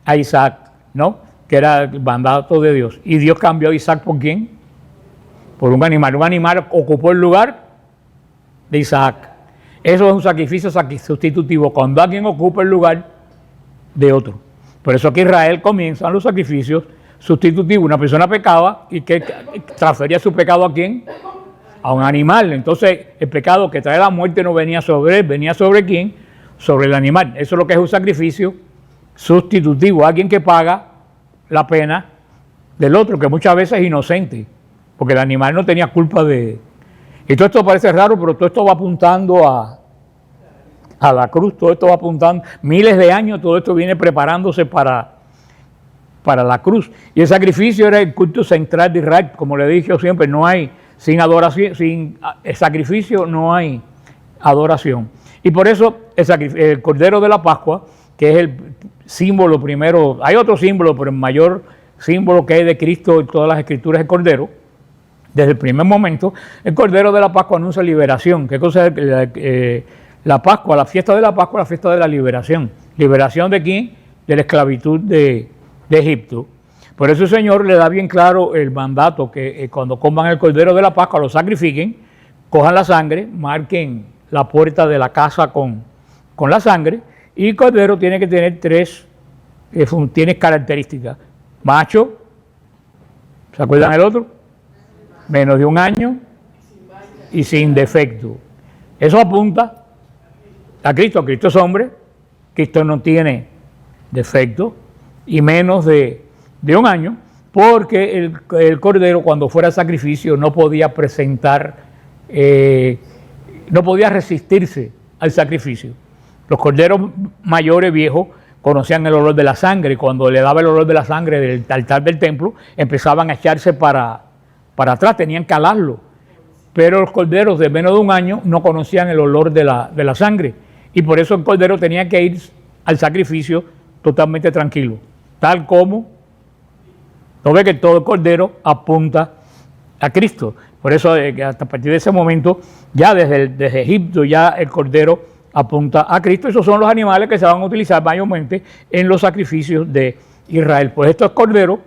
a Isaac, ¿no? Que era el mandato de Dios. Y Dios cambió a Isaac ¿por quién? Por un animal. Un animal ocupó el lugar de Isaac. Eso es un sacrificio sustitutivo, cuando alguien ocupa el lugar de otro. Por eso que Israel comienzan los sacrificios sustitutivo. Una persona pecaba y que transfería su pecado ¿a quién? A un animal. Entonces el pecado que trae la muerte no venía sobre él, venía sobre quién? Sobre el animal. Eso es lo que es un sacrificio sustitutivo, alguien que paga la pena del otro, que muchas veces es inocente, porque el animal no tenía culpa de... Y todo esto parece raro, pero todo esto va apuntando a la cruz, todo esto va apuntando, miles de años, todo esto viene preparándose para la cruz. Y el sacrificio era el culto central de Israel. Como le he dicho siempre, no hay, sin adoración, sin el sacrificio no hay adoración. Y por eso el Cordero de la Pascua, que es el símbolo primero, hay otro símbolo, pero el mayor símbolo que hay de Cristo en todas las Escrituras es el Cordero Desde el primer momento, el Cordero de la Pascua anuncia liberación. ¿Qué cosa es la Pascua? La fiesta de la Pascua, la fiesta de la liberación. ¿Liberación de quién? De la esclavitud de Egipto. Por eso el Señor le da bien claro el mandato que cuando coman el Cordero de la Pascua, lo sacrifiquen, cojan la sangre, marquen la puerta de la casa con la sangre, y el Cordero tiene que tener tiene características. Macho, ¿se acuerdan el otro? Menos de 1 año y sin defecto. Eso apunta a Cristo. Cristo es hombre, Cristo no tiene defecto, y menos de 1 año, porque el Cordero, cuando fuera sacrificio, no podía no podía resistirse al sacrificio. Los corderos mayores, viejos, conocían el olor de la sangre, y cuando le daba el olor de la sangre del altar del templo, empezaban a echarse para atrás, tenían que alarlo. Pero los corderos de menos de 1 año no conocían el olor de la sangre, y por eso el cordero tenía que ir al sacrificio totalmente tranquilo, tal como no ve que todo el cordero apunta a Cristo. Por eso hasta a partir de ese momento, ya desde Egipto, ya el cordero apunta a Cristo. Esos son los animales que se van a utilizar mayormente en los sacrificios de Israel. Pues estos corderos,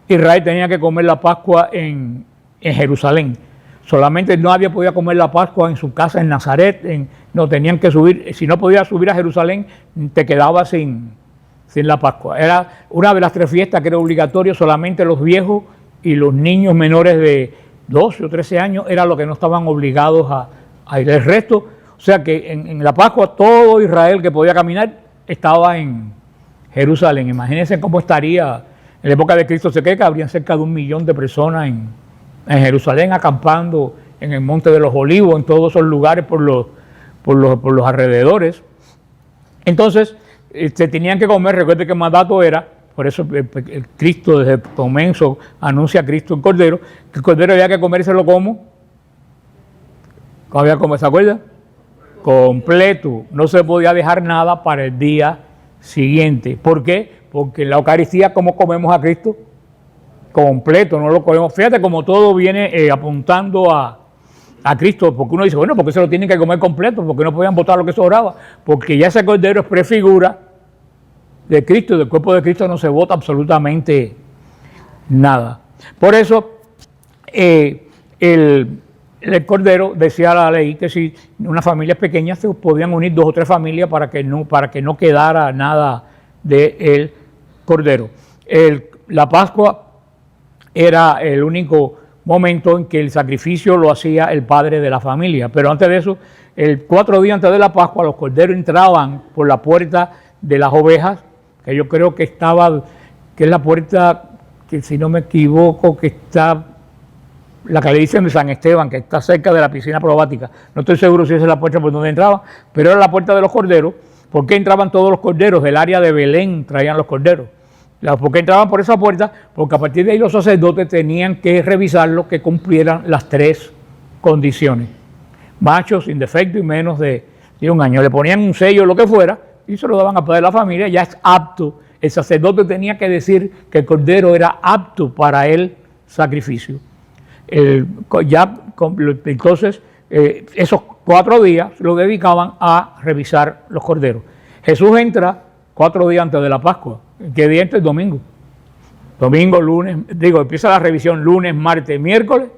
Israel tenía que comer la Pascua en Jerusalén. Solamente nadie podía comer la Pascua en su casa en Nazaret. No, tenían que subir. Si no podías subir a Jerusalén, te quedabas sin la Pascua. Era una de las 3 fiestas que era obligatorio. Solamente los viejos y los niños menores de 12 o 13 años eran los que no estaban obligados a ir. El resto, o sea que en la Pascua todo Israel que podía caminar estaba en Jerusalén. Imagínense cómo estaría en la época de Cristo. Se cree que habrían cerca de 1 millón de personas en Jerusalén acampando en el Monte de los Olivos, en todos esos lugares por los alrededores. Entonces, se tenían que comer. Recuerde que el mandato era, por eso el Cristo desde el comienzo anuncia a Cristo el Cordero, que el Cordero había que comérselo ¿cómo había comer? ¿Se acuerda? Completo. No se podía dejar nada para el día siguiente. ¿Por qué? Porque en la Eucaristía, ¿cómo comemos a Cristo? Completo, no lo comemos. Fíjate como todo viene apuntando a Cristo, porque uno dice, bueno, ¿por qué se lo tienen que comer completo? ¿Por qué no podían botar lo que sobraba? Porque ya ese cordero es prefigura de Cristo, del cuerpo de Cristo no se bota absolutamente nada. Por eso el cordero, decía la ley, que si una familia pequeña se podían unir 2 o 3 familias para que no quedara nada del cordero. La Pascua era el único momento en que el sacrificio lo hacía el padre de la familia. Pero antes de eso, 4 días antes de la Pascua, los corderos entraban por la puerta de las ovejas, que yo creo que es la puerta, que si no me equivoco, que está, la que le dicen de San Esteban, que está cerca de la piscina probática. No estoy seguro si esa es la puerta por donde entraban, pero era la puerta de los corderos. ¿Por qué entraban todos los corderos? Del área de Belén traían los corderos. ¿Por qué entraban por esa puerta? Porque a partir de ahí los sacerdotes tenían que revisarlo, que cumplieran las 3 condiciones. Machos, sin defecto y menos de 1 año. Le ponían un sello, lo que fuera, y se lo daban a padre de la familia. Ya es apto. El sacerdote tenía que decir que el cordero era apto para el sacrificio. Entonces, esos 4 días lo dedicaban a revisar los corderos. Jesús entra 4 días antes de la Pascua. ¿Qué día entra? El domingo. Domingo, lunes, empieza la revisión lunes, martes, miércoles,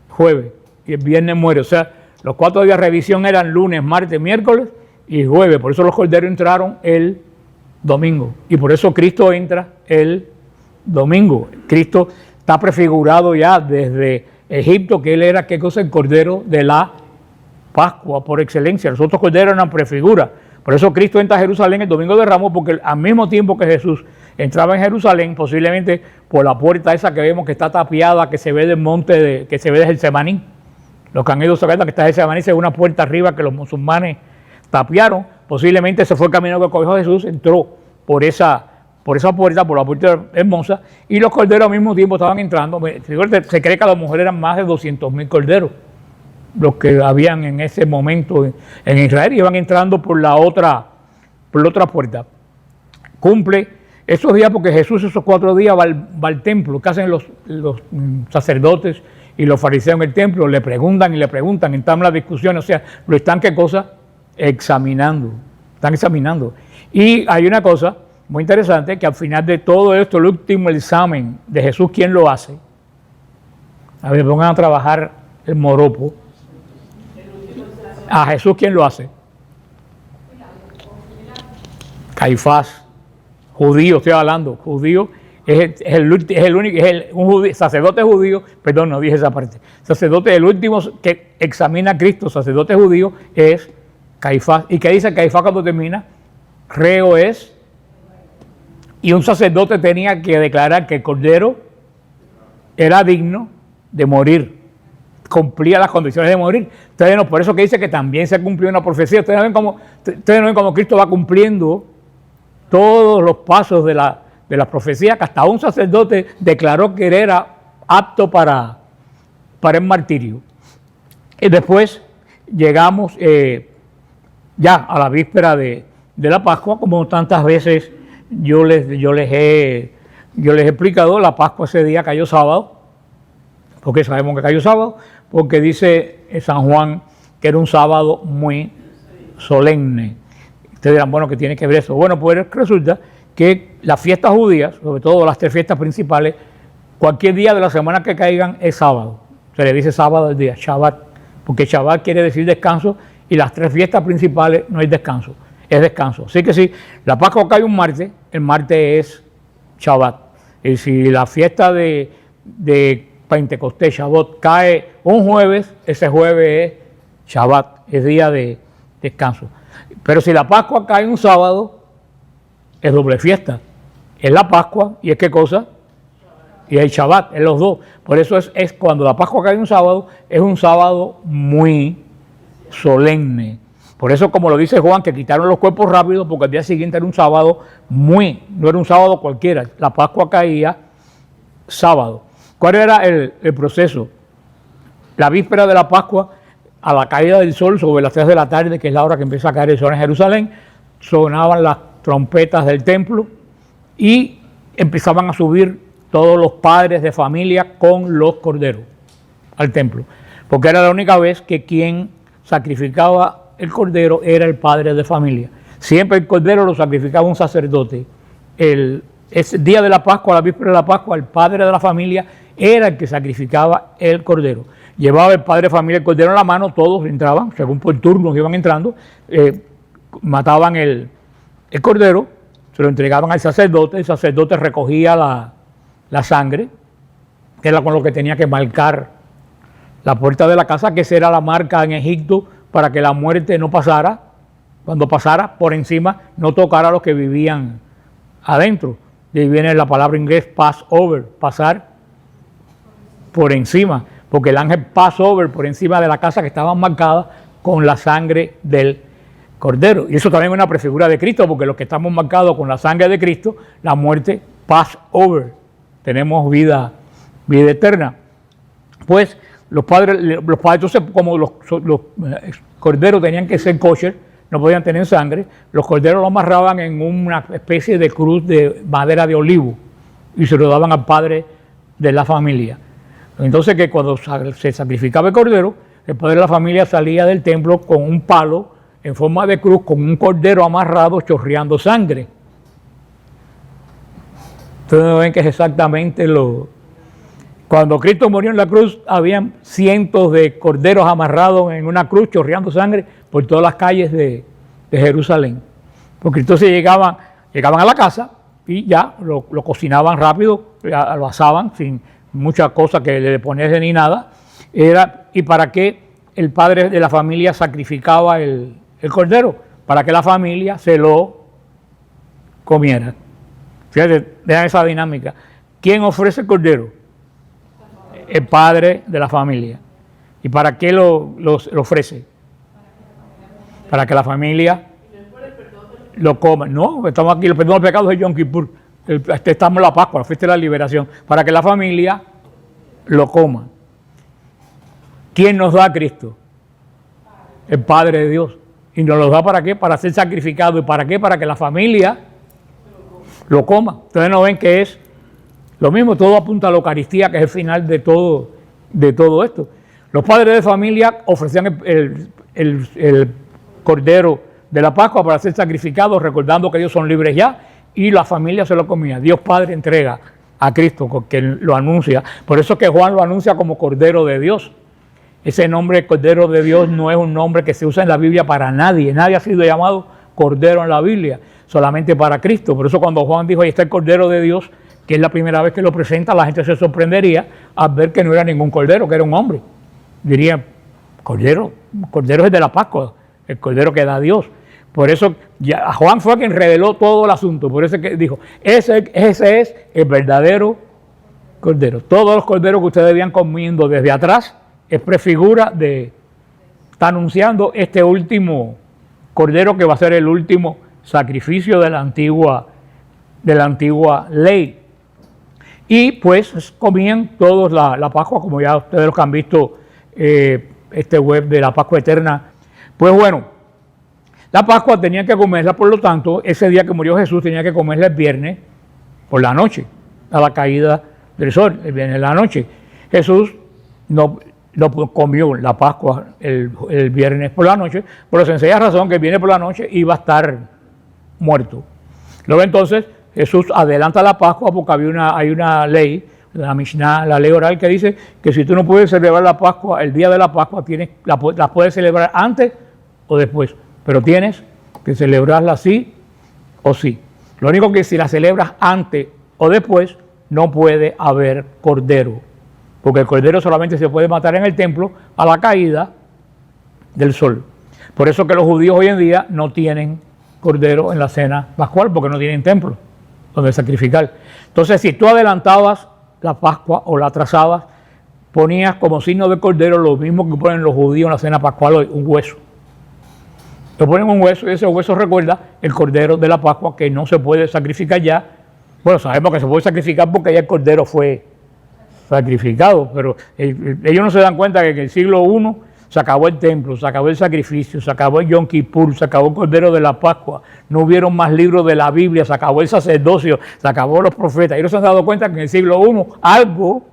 jueves, y el viernes muere. O sea, los 4 días de revisión eran lunes, martes, miércoles y jueves. Por eso los corderos entraron el domingo. Y por eso Cristo entra el domingo. Cristo está prefigurado ya desde Egipto, que él era, ¿qué cosa? El cordero de la Pascua por excelencia. Los otros corderos eran prefiguras. Por eso Cristo entra a Jerusalén el domingo de Ramos, porque al mismo tiempo que Jesús entraba en Jerusalén, posiblemente por la puerta esa que vemos que está tapiada, que se ve del monte, que se ve desde el Getsemaní. Los que han ido sabiendo que está el Getsemaní, es una puerta arriba que los musulmanes tapiaron. Posiblemente ese fue el camino que cogió Jesús, entró por esa puerta, por la puerta hermosa, y los corderos al mismo tiempo estaban entrando. Se cree que a las mujeres eran más de 200,000 corderos los que habían en ese momento en Israel, y iban entrando por la otra puerta. Cumple esos días porque Jesús esos 4 días va al templo, que hacen los sacerdotes y los fariseos en el templo le preguntan y le preguntan, están las discusiones, o sea, lo están, ¿qué cosa? Examinando, están examinando. Y hay una cosa muy interesante, que al final de todo esto, el último examen de Jesús, ¿quién lo hace? A ver, pongan a trabajar el moropo. A Jesús, ¿quién lo hace? Caifás, judío, estoy hablando, judío, es el único, un judío, sacerdote judío, perdón, no dije esa parte, sacerdote, el último que examina a Cristo, sacerdote judío, es Caifás. ¿Y qué dice Caifás cuando termina? Reo es, y un sacerdote tenía que declarar que el cordero era digno de morir, cumplía las condiciones de morir. Ustedes no, por eso que dice que también se cumplió una profecía. Ustedes no ven cómo Cristo va cumpliendo todos los pasos de la profecía, que hasta un sacerdote declaró que él era apto para el martirio. Y después llegamos ya a la víspera de la Pascua, como tantas veces yo les he explicado. La Pascua ese día cayó sábado. ¿Por qué sabemos que cayó sábado? Porque dice San Juan que era un sábado muy solemne. Ustedes dirán, bueno, ¿qué tiene que ver eso? Bueno, pues resulta que las fiestas judías, sobre todo las 3 fiestas principales, cualquier día de la semana que caigan es sábado. Se le dice sábado al día, Shabbat, porque Shabbat quiere decir descanso, y las 3 fiestas principales no hay descanso, es descanso. Así que si la Pascua cae un martes, el martes es Shabbat. Y si la fiesta de Pentecostés, Shabbat, cae un jueves, ese jueves es Shabbat, es día de descanso. Pero si la Pascua cae un sábado, es doble fiesta. Es la Pascua y es ¿qué cosa? Y el Shabbat, es los dos. Por eso es cuando la Pascua cae un sábado, es un sábado muy solemne. Por eso, como lo dice Juan, que quitaron los cuerpos rápidos, porque el día siguiente era un sábado no era un sábado cualquiera. La Pascua caía sábado. ¿Cuál era el proceso? La víspera de la Pascua, a la caída del sol, sobre las 3 de la tarde, que es la hora que empieza a caer el sol en Jerusalén, sonaban las trompetas del templo y empezaban a subir todos los padres de familia con los corderos al templo, porque era la única vez que quien sacrificaba el cordero era el padre de familia. Siempre el cordero lo sacrificaba un sacerdote. Ese día de la Pascua, la víspera de la Pascua, el padre de la familia era el que sacrificaba el cordero. Llevaba el padre de familia el cordero en la mano, todos entraban, según por turnos iban entrando, mataban el cordero, se lo entregaban al sacerdote, el sacerdote recogía la sangre, que era con lo que tenía que marcar la puerta de la casa, que esa era la marca en Egipto para que la muerte no pasara, cuando pasara por encima, no tocara a los que vivían adentro. De ahí viene la palabra inglés pass over, pasar por encima, porque el ángel pass over por encima de la casa que estaban marcadas con la sangre del cordero. Y eso también es una prefigura de Cristo, porque los que estamos marcados con la sangre de Cristo, la muerte pass over, tenemos vida eterna. Pues los padres, entonces, como los corderos tenían que ser kosher, no podían tener sangre, los corderos lo amarraban en una especie de cruz de madera de olivo y se lo daban al padre de la familia. Entonces, que cuando se sacrificaba el cordero, el padre de la familia salía del templo con un palo en forma de cruz, con un cordero amarrado, chorreando sangre. Ustedes ven que es exactamente Cuando Cristo murió en la cruz, habían cientos de corderos amarrados en una cruz, chorreando sangre por todas las calles de Jerusalén. Porque entonces llegaban a la casa y ya lo cocinaban rápido, lo asaban sin muchas cosas que le ponerse ni nada. ¿Y para qué el padre de la familia sacrificaba el cordero? Para que la familia se lo comiera. Fíjate, vean esa dinámica. ¿Quién ofrece el cordero? El padre de la familia. ¿Y para qué lo ofrece? Para que la familia lo coma. No, estamos aquí, el perdón de los pecados de Yom Kippur. Estamos en la Pascua, la fiesta de la liberación. Para que la familia lo coma. ¿Quién nos da a Cristo? El Padre de Dios. ¿Y nos lo da para qué? Para ser sacrificado. ¿Y para qué? Para que la familia lo coma. Ustedes no ven que es lo mismo, todo apunta a la Eucaristía, que es el final de todo de todo esto. Los padres de familia ofrecían el cordero de la Pascua para ser sacrificado, recordando que ellos son libres ya, y la familia se lo comía. Dios Padre entrega a Cristo, que lo anuncia. Por eso es que Juan lo anuncia como Cordero de Dios. Ese nombre, Cordero de Dios, no es un nombre que se usa en la Biblia para nadie. Nadie ha sido llamado Cordero en la Biblia, solamente para Cristo. Por eso cuando Juan dijo, ahí está el Cordero de Dios, que es la primera vez que lo presenta, la gente se sorprendería al ver que no era ningún cordero, que era un hombre. Diría, cordero es el de la Pascua, el cordero que da Dios. Por eso Juan fue quien reveló todo el asunto. Por eso que dijo, ese es el verdadero cordero. Todos los corderos que ustedes veían comiendo desde atrás es prefigura de, está anunciando este último cordero que va a ser el último sacrificio de la antigua ley. Y pues comían todos la Pascua, como ya ustedes los que han visto este web de la Pascua Eterna. Pues bueno, la Pascua tenía que comerla, por lo tanto, ese día que murió Jesús tenía que comerla el viernes por la noche, a la caída del sol, el viernes de la noche. Jesús no comió la Pascua el viernes por la noche, por la sencilla razón que el viernes por la noche iba a estar muerto. Luego entonces Jesús adelanta la Pascua porque hay una ley, la Mishnah, la ley oral, que dice que si tú no puedes celebrar la Pascua, el día de la Pascua, la puedes celebrar antes o después, pero tienes que celebrarla sí o sí. Lo único que si la celebras antes o después, no puede haber cordero, porque el cordero solamente se puede matar en el templo a la caída del sol. Por eso que los judíos hoy en día no tienen cordero en la cena pascual, porque no tienen templo donde sacrificar. Entonces, si tú adelantabas la Pascua o la atrasabas, ponías como signo de cordero lo mismo que ponen los judíos en la cena pascual hoy, un hueso. Te ponen un hueso y ese hueso recuerda el cordero de la Pascua que no se puede sacrificar ya. Bueno, sabemos que se puede sacrificar porque ya el cordero fue sacrificado, pero ellos no se dan cuenta que en el siglo I se acabó el templo, se acabó el sacrificio, se acabó el Yom Kippur, se acabó el Cordero de la Pascua, no hubieron más libros de la Biblia, se acabó el sacerdocio, se acabó los profetas. Ellos se han dado cuenta que en el siglo I algo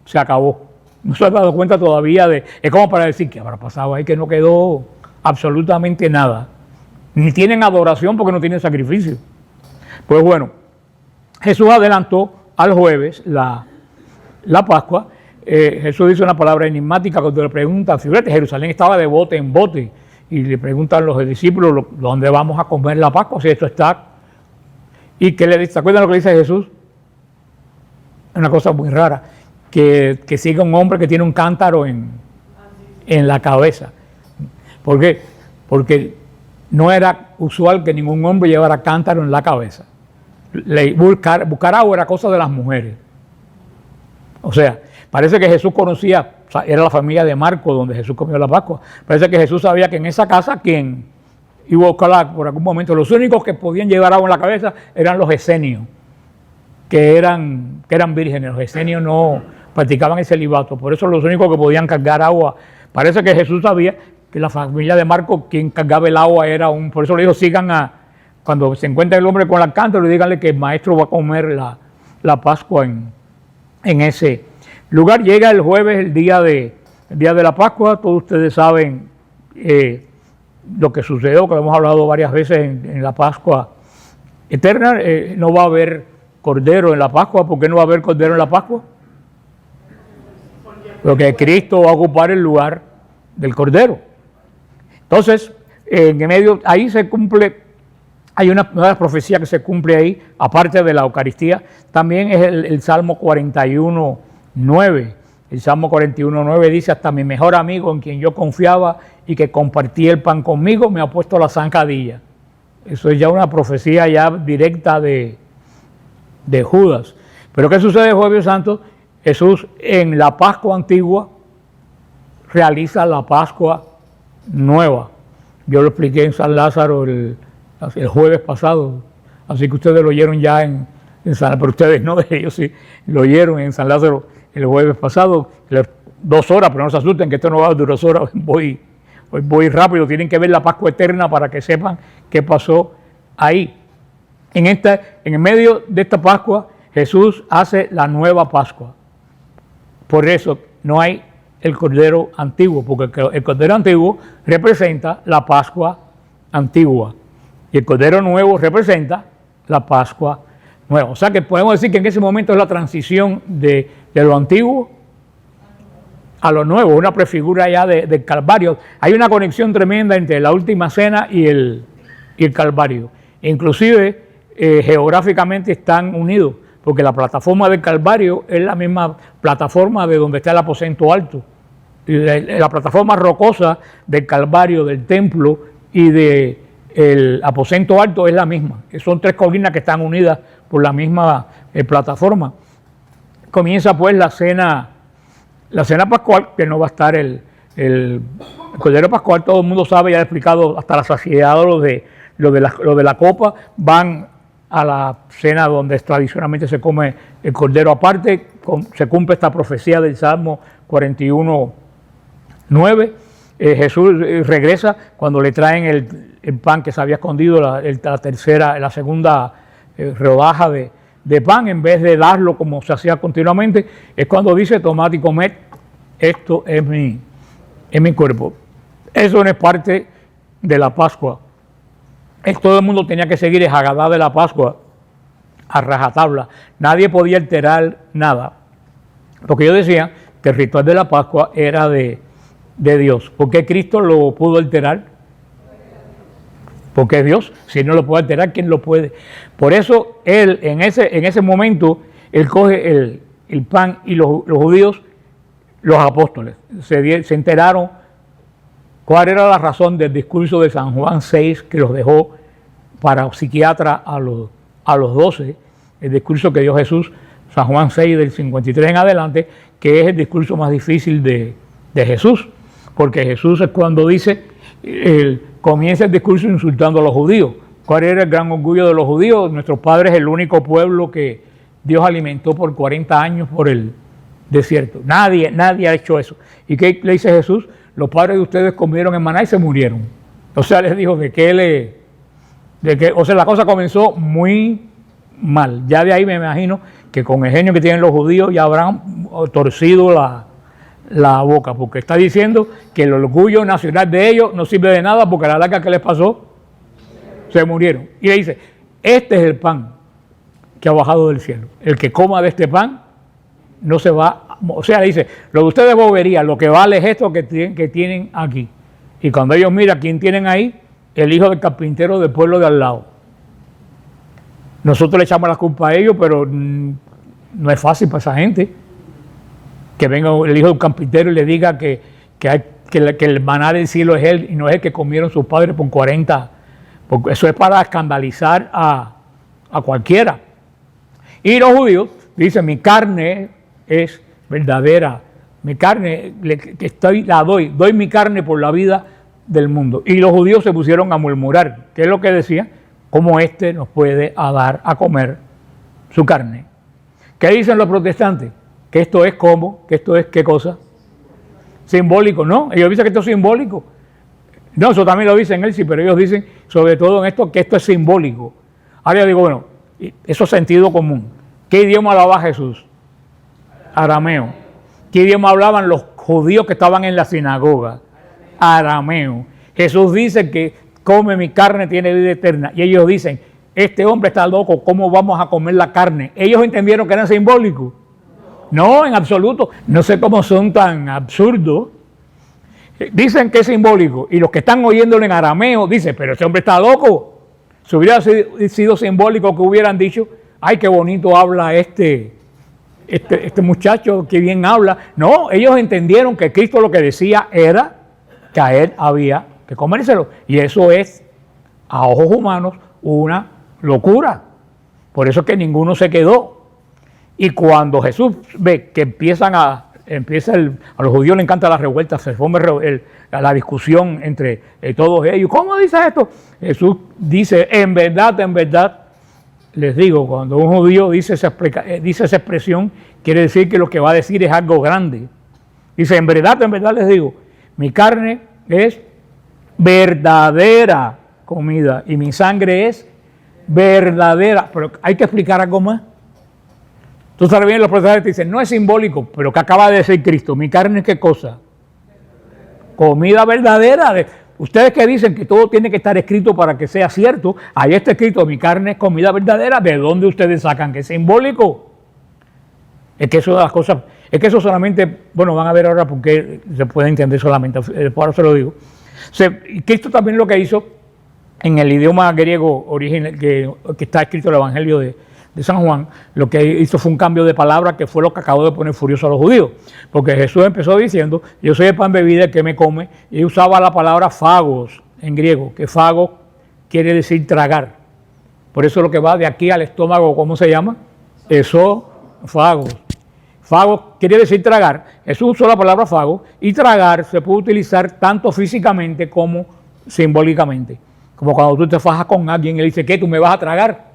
se acabó. No se han dado cuenta todavía es como para decir que habrá pasado ahí, que no quedó absolutamente nada. Ni tienen adoración porque no tienen sacrificio. Pues bueno, Jesús adelantó al jueves la Pascua. Jesús dice una palabra enigmática cuando le preguntan, fíjate, Jerusalén estaba de bote en bote, y le preguntan los discípulos, ¿dónde vamos a comer la Pascua? Si esto está. ¿Y qué le dice? ¿Se acuerdan lo que dice Jesús? Una cosa muy rara, que siga un hombre que tiene un cántaro en la cabeza. ¿Por qué? Porque no era usual que ningún hombre llevara cántaro en la cabeza. Buscar agua era cosa de las mujeres. O sea, parece que Jesús conocía, o sea, era la familia de Marco donde Jesús comió la Pascua. Parece que Jesús sabía que en esa casa quien iba a buscarla por algún momento, los únicos que podían llevar agua en la cabeza eran los esenios, que eran vírgenes. Los esenios no practicaban el celibato, por eso los únicos que podían cargar agua. Parece que Jesús sabía que la familia de Marco, quien cargaba el agua era por eso le dijo, cuando se encuentre el hombre con la cántaro, y díganle que el maestro va a comer la Pascua en ese lugar. Llega el jueves, el día de la Pascua. Todos ustedes saben lo que sucedió, que lo hemos hablado varias veces en la Pascua Eterna. No va a haber cordero en la Pascua. ¿Por qué no va a haber cordero en la Pascua? Porque Cristo va a ocupar el lugar del cordero. Entonces, en medio, ahí se cumple, hay una de las profecías que se cumple ahí, aparte de la Eucaristía, también es el Salmo 41:9. El Salmo 41:9 dice, hasta mi mejor amigo en quien yo confiaba y que compartía el pan conmigo, me ha puesto la zancadilla. Eso es ya una profecía ya directa de Judas. Pero ¿qué sucede el Jueves Santo? Jesús en la Pascua antigua realiza la Pascua nueva. Yo lo expliqué en San Lázaro el jueves pasado, así que ustedes lo oyeron ya en San Lázaro, pero ustedes no, ellos sí lo oyeron en San Lázaro el jueves pasado, 2 horas, pero no se asusten que esto no va a durar 2 horas, voy rápido, tienen que ver la Pascua Eterna para que sepan qué pasó ahí. En el medio de esta Pascua, Jesús hace la nueva Pascua. Por eso no hay el Cordero antiguo, porque el Cordero antiguo representa la Pascua antigua y el Cordero nuevo representa la Pascua nueva. O sea que podemos decir que en ese momento es la transición de lo antiguo a lo nuevo, una prefigura ya del Calvario. Hay una conexión tremenda entre la última cena y el Calvario. Inclusive geográficamente están unidos, porque la plataforma del Calvario es la misma plataforma de donde está el aposento alto. La plataforma rocosa del Calvario, del templo y del aposento alto es la misma. Son tres colinas que están unidas por la misma plataforma. Comienza pues la cena pascual, que no va a estar el Cordero Pascual, todo el mundo sabe, ya he explicado hasta la saciedad lo de la copa. Van a la cena donde tradicionalmente se come el Cordero aparte, se cumple esta profecía del Salmo 41:9. Jesús regresa cuando le traen el pan que se había escondido, la segunda rodaja de pan, en vez de darlo como se hacía continuamente, es cuando dice: tomad y comed, esto es mi cuerpo. Eso no es parte de la Pascua. Todo el mundo tenía que seguir el Hagadá de la Pascua a rajatabla. Nadie podía alterar nada, porque yo decía que el ritual de la Pascua era de Dios. ¿Por qué Cristo lo pudo alterar? Porque es Dios. Si no lo puede alterar, ¿quién lo puede? Por eso él en ese momento él coge el pan, y los judíos, los apóstoles, se enteraron cuál era la razón del discurso de San Juan 6, que los dejó para psiquiatra a los 12, el discurso que dio Jesús, San Juan 6 del 53 en adelante, que es el discurso más difícil de Jesús, porque Jesús es cuando dice, comienza el discurso insultando a los judíos. ¿Cuál era el gran orgullo de los judíos? Nuestro padre es el único pueblo que Dios alimentó por 40 años por el desierto. Nadie ha hecho eso. ¿Y qué le dice Jesús? Los padres de ustedes comieron en maná y se murieron. O sea, les dijo o sea, la cosa comenzó muy mal. Ya de ahí me imagino que con el genio que tienen los judíos ya habrán torcido la boca, porque está diciendo que el orgullo nacional de ellos no sirve de nada, porque a la larga que les pasó, se murieron. Y le dice: este es el pan que ha bajado del cielo. El que coma de este pan no se va. O sea, le dice: lo de ustedes bobería, lo que vale es esto que tienen aquí. Y cuando ellos miran quién tienen ahí, el hijo del carpintero del pueblo de al lado. Nosotros le echamos la culpa a ellos, pero no es fácil para esa gente que venga el hijo del carpintero y le diga que el maná del cielo es él y no es el que comieron sus padres por 40. Porque eso es para escandalizar a cualquiera. Y los judíos dicen: mi carne es verdadera, mi carne doy mi carne por la vida del mundo. Y los judíos se pusieron a murmurar. ¿Qué es lo que decían? ¿Cómo este nos puede dar a comer su carne? ¿Qué dicen los protestantes? Que esto es ¿cómo? Que esto es ¿qué cosa? Simbólico. No, ellos dicen que esto es simbólico. No, eso también lo dicen él, sí, pero ellos dicen sobre todo en esto que esto es simbólico. Ahora yo digo, bueno, eso es sentido común. ¿Qué idioma hablaba Jesús? Arameo. ¿Qué idioma hablaban los judíos que estaban en la sinagoga? Arameo. Jesús dice que come mi carne, tiene vida eterna. Y ellos dicen: este hombre está loco, ¿cómo vamos a comer la carne? ¿Ellos entendieron que era simbólico? No, en absoluto. No sé cómo son tan absurdos. Dicen que es simbólico. Y los que están oyéndolo en arameo dicen: pero ese hombre está loco. Si hubiera sido simbólico, que hubieran dicho: ay, qué bonito habla este muchacho, qué bien habla. No, ellos entendieron que Cristo lo que decía era que a él había que comérselo. Y eso es, a ojos humanos, una locura. Por eso es que ninguno se quedó. Y cuando Jesús ve que a los judíos les encanta la revuelta, se forma la discusión entre todos ellos. ¿Cómo dice esto? Jesús dice: en verdad, les digo, cuando un judío dice esa expresión, quiere decir que lo que va a decir es algo grande. Dice: en verdad les digo, mi carne es verdadera comida y mi sangre es verdadera. Pero hay que explicar algo más. Tú sabes bien, los protestantes te dicen, no es simbólico, pero ¿qué acaba de decir Cristo? ¿Mi carne es qué cosa? Comida verdadera. Ustedes que dicen que todo tiene que estar escrito para que sea cierto, ahí está escrito, mi carne es comida verdadera. ¿De dónde ustedes sacan que es simbólico? Es que eso de las cosas, es que eso solamente, bueno, van a ver ahora porque se puede entender solamente, por ahora se lo digo. Cristo también lo que hizo en el idioma griego original, que está escrito en el Evangelio de San Juan, lo que hizo fue un cambio de palabra que fue lo que acabó de poner furioso a los judíos. Porque Jesús empezó diciendo, yo soy el pan bebida, el que me come, y usaba la palabra fagos en griego, que fagos quiere decir tragar. Por eso lo que va de aquí al estómago, ¿cómo se llama? Esófagos. Fagos quiere decir tragar. Jesús usó la palabra fago, y tragar se puede utilizar tanto físicamente como simbólicamente. Como cuando tú te fajas con alguien y le dices, ¿qué? ¿Tú me vas a tragar?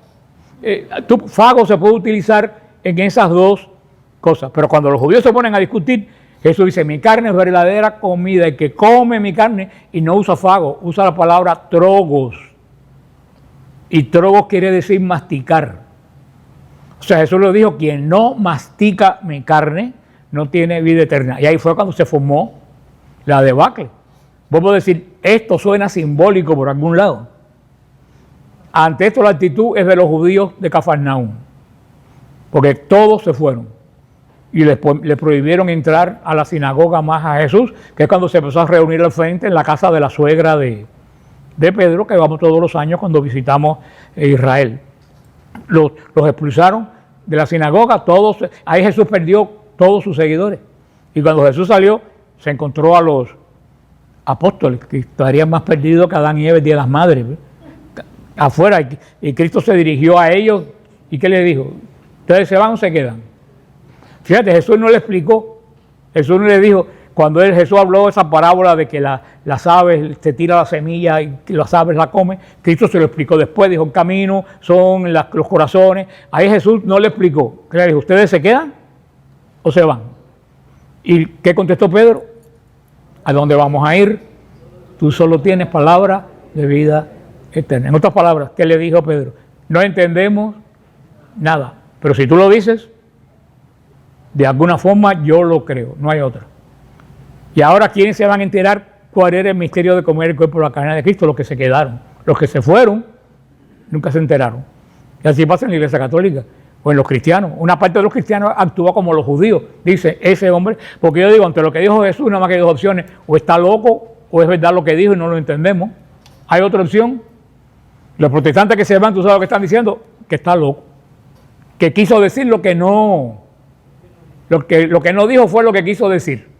Fago se puede utilizar en esas dos cosas, pero cuando los judíos se ponen a discutir, Jesús dice, mi carne es verdadera comida, el que come mi carne, y no usa fago, usa la palabra trogos, y trogos quiere decir masticar. O sea, Jesús lo dijo, quien no mastica mi carne no tiene vida eterna, y ahí fue cuando se formó la debacle. Vuelvo a decir, esto suena simbólico por algún lado. Ante esto la actitud es de los judíos de Cafarnaúm, porque todos se fueron y le prohibieron entrar a la sinagoga más a Jesús, que es cuando se empezó a reunir al frente en la casa de la suegra de Pedro, que vamos todos los años cuando visitamos Israel. Los expulsaron de la sinagoga, ahí Jesús perdió todos sus seguidores. Y cuando Jesús salió, se encontró a los apóstoles, que estarían más perdidos que Adán y Eva el día de las madres, ¿ves? Afuera, y Cristo se dirigió a ellos, ¿y qué les dijo? ¿Ustedes se van o se quedan? Fíjate, Jesús no le explicó, Jesús no le dijo, cuando Jesús habló esa parábola de que las aves, se tira la semilla y las aves la comen, Cristo se lo explicó después, dijo, el camino son los corazones, ahí Jesús no le explicó, ¿qué le dijo? ¿Ustedes se quedan o se van? ¿Y qué contestó Pedro? ¿A dónde vamos a ir? Tú solo tienes palabra de vida eterna. En otras palabras, ¿qué le dijo Pedro? No entendemos nada, pero si tú lo dices, de alguna forma yo lo creo, no hay otra. Y ahora, ¿quiénes se van a enterar cuál era el misterio de comer el cuerpo de la carne de Cristo? Los que se quedaron. Los que se fueron, nunca se enteraron. Y así pasa en la Iglesia Católica, o en los cristianos. Una parte de los cristianos actúa como los judíos, dice ese hombre, porque yo digo, ante lo que dijo Jesús, nada más que hay dos opciones, o está loco, o es verdad lo que dijo y no lo entendemos. Hay otra opción. Los protestantes que se van, tú sabes lo que están diciendo, que está loco, que quiso decir lo que no dijo fue lo que quiso decir.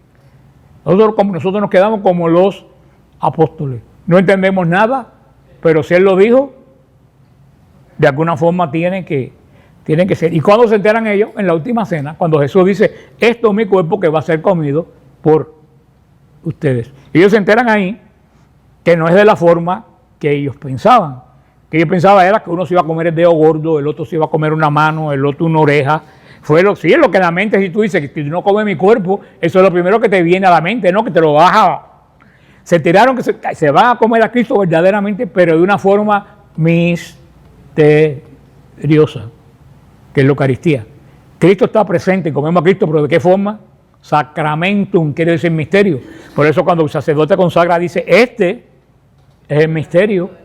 Nosotros nos quedamos como los apóstoles, no entendemos nada, pero si él lo dijo, de alguna forma tiene que ser. ¿Y cuándo se enteran ellos? En la última cena, cuando Jesús dice, esto es mi cuerpo que va a ser comido por ustedes. Y ellos se enteran ahí que no es de la forma que ellos pensaban. Que ellos pensaban era que uno se iba a comer el dedo gordo, el otro se iba a comer una mano, el otro una oreja. Sí, es lo que en la mente, si tú dices que si no comes mi cuerpo, eso es lo primero que te viene a la mente, ¿no? Que te lo baja. Se enteraron que se van a comer a Cristo verdaderamente, pero de una forma misteriosa, que es la Eucaristía. Cristo está presente y comemos a Cristo, pero ¿de qué forma? Sacramentum quiere decir misterio. Por eso cuando el sacerdote consagra dice, este es el misterio,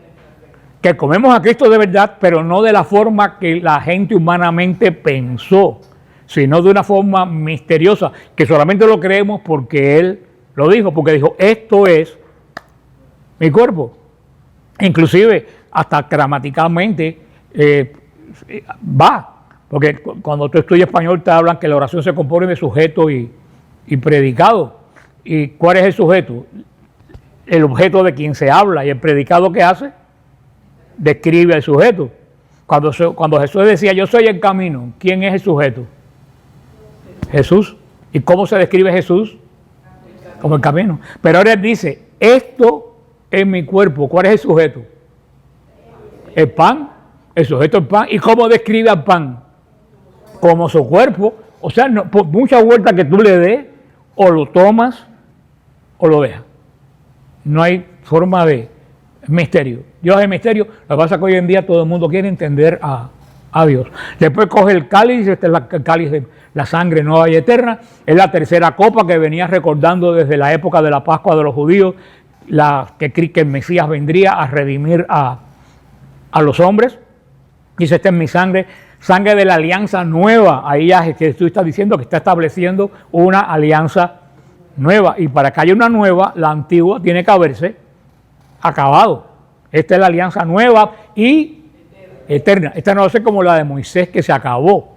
que comemos a Cristo de verdad, pero no de la forma que la gente humanamente pensó, sino de una forma misteriosa, que solamente lo creemos porque Él lo dijo, porque dijo, esto es mi cuerpo. Inclusive, hasta gramaticalmente va, porque cuando tú estudias español te hablan que la oración se compone de sujeto y predicado. ¿Y cuál es el sujeto? El objeto de quien se habla, y el predicado que hace describe al sujeto. Cuando Jesús decía, yo soy el camino, ¿quién es el sujeto? Jesús. ¿Y cómo se describe Jesús? Como el camino. Pero ahora él dice, esto es mi cuerpo. ¿Cuál es el sujeto? El pan. El sujeto es el pan. ¿Y cómo describe al pan? Como su cuerpo. O sea, no, por mucha vuelta que tú le des, o lo tomas o lo dejas. No hay forma de misterio. Dios es misterio. Lo que pasa es que hoy en día todo el mundo quiere entender a a Dios. Después coge el cáliz, este es el cáliz de la sangre nueva y eterna, es la tercera copa que venía recordando desde la época de la Pascua de los judíos, que el Mesías vendría a redimir a los hombres. Dice, esta es mi sangre, sangre de la alianza nueva. Ahí ya Jesús está diciendo que está estableciendo una alianza nueva, y para que haya una nueva, la antigua tiene que haberse acabado. Esta es la alianza nueva y eterna. Esta no va a ser como la de Moisés, que se acabó,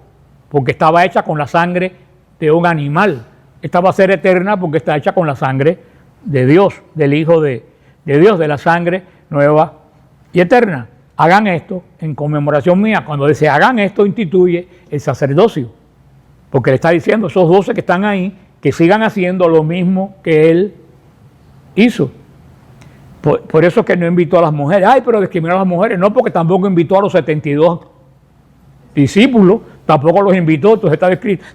porque estaba hecha con la sangre de un animal. Esta va a ser eterna porque está hecha con la sangre de Dios, del Hijo de Dios, de la sangre nueva y eterna. Hagan esto en conmemoración mía. Cuando dice hagan esto, instituye el sacerdocio, porque le está diciendo a esos 12 que están ahí que sigan haciendo lo mismo que él hizo. Por eso es que no invitó a las mujeres. Ay, pero discriminó a las mujeres. No, porque tampoco invitó a los 72 discípulos, tampoco los invitó. Entonces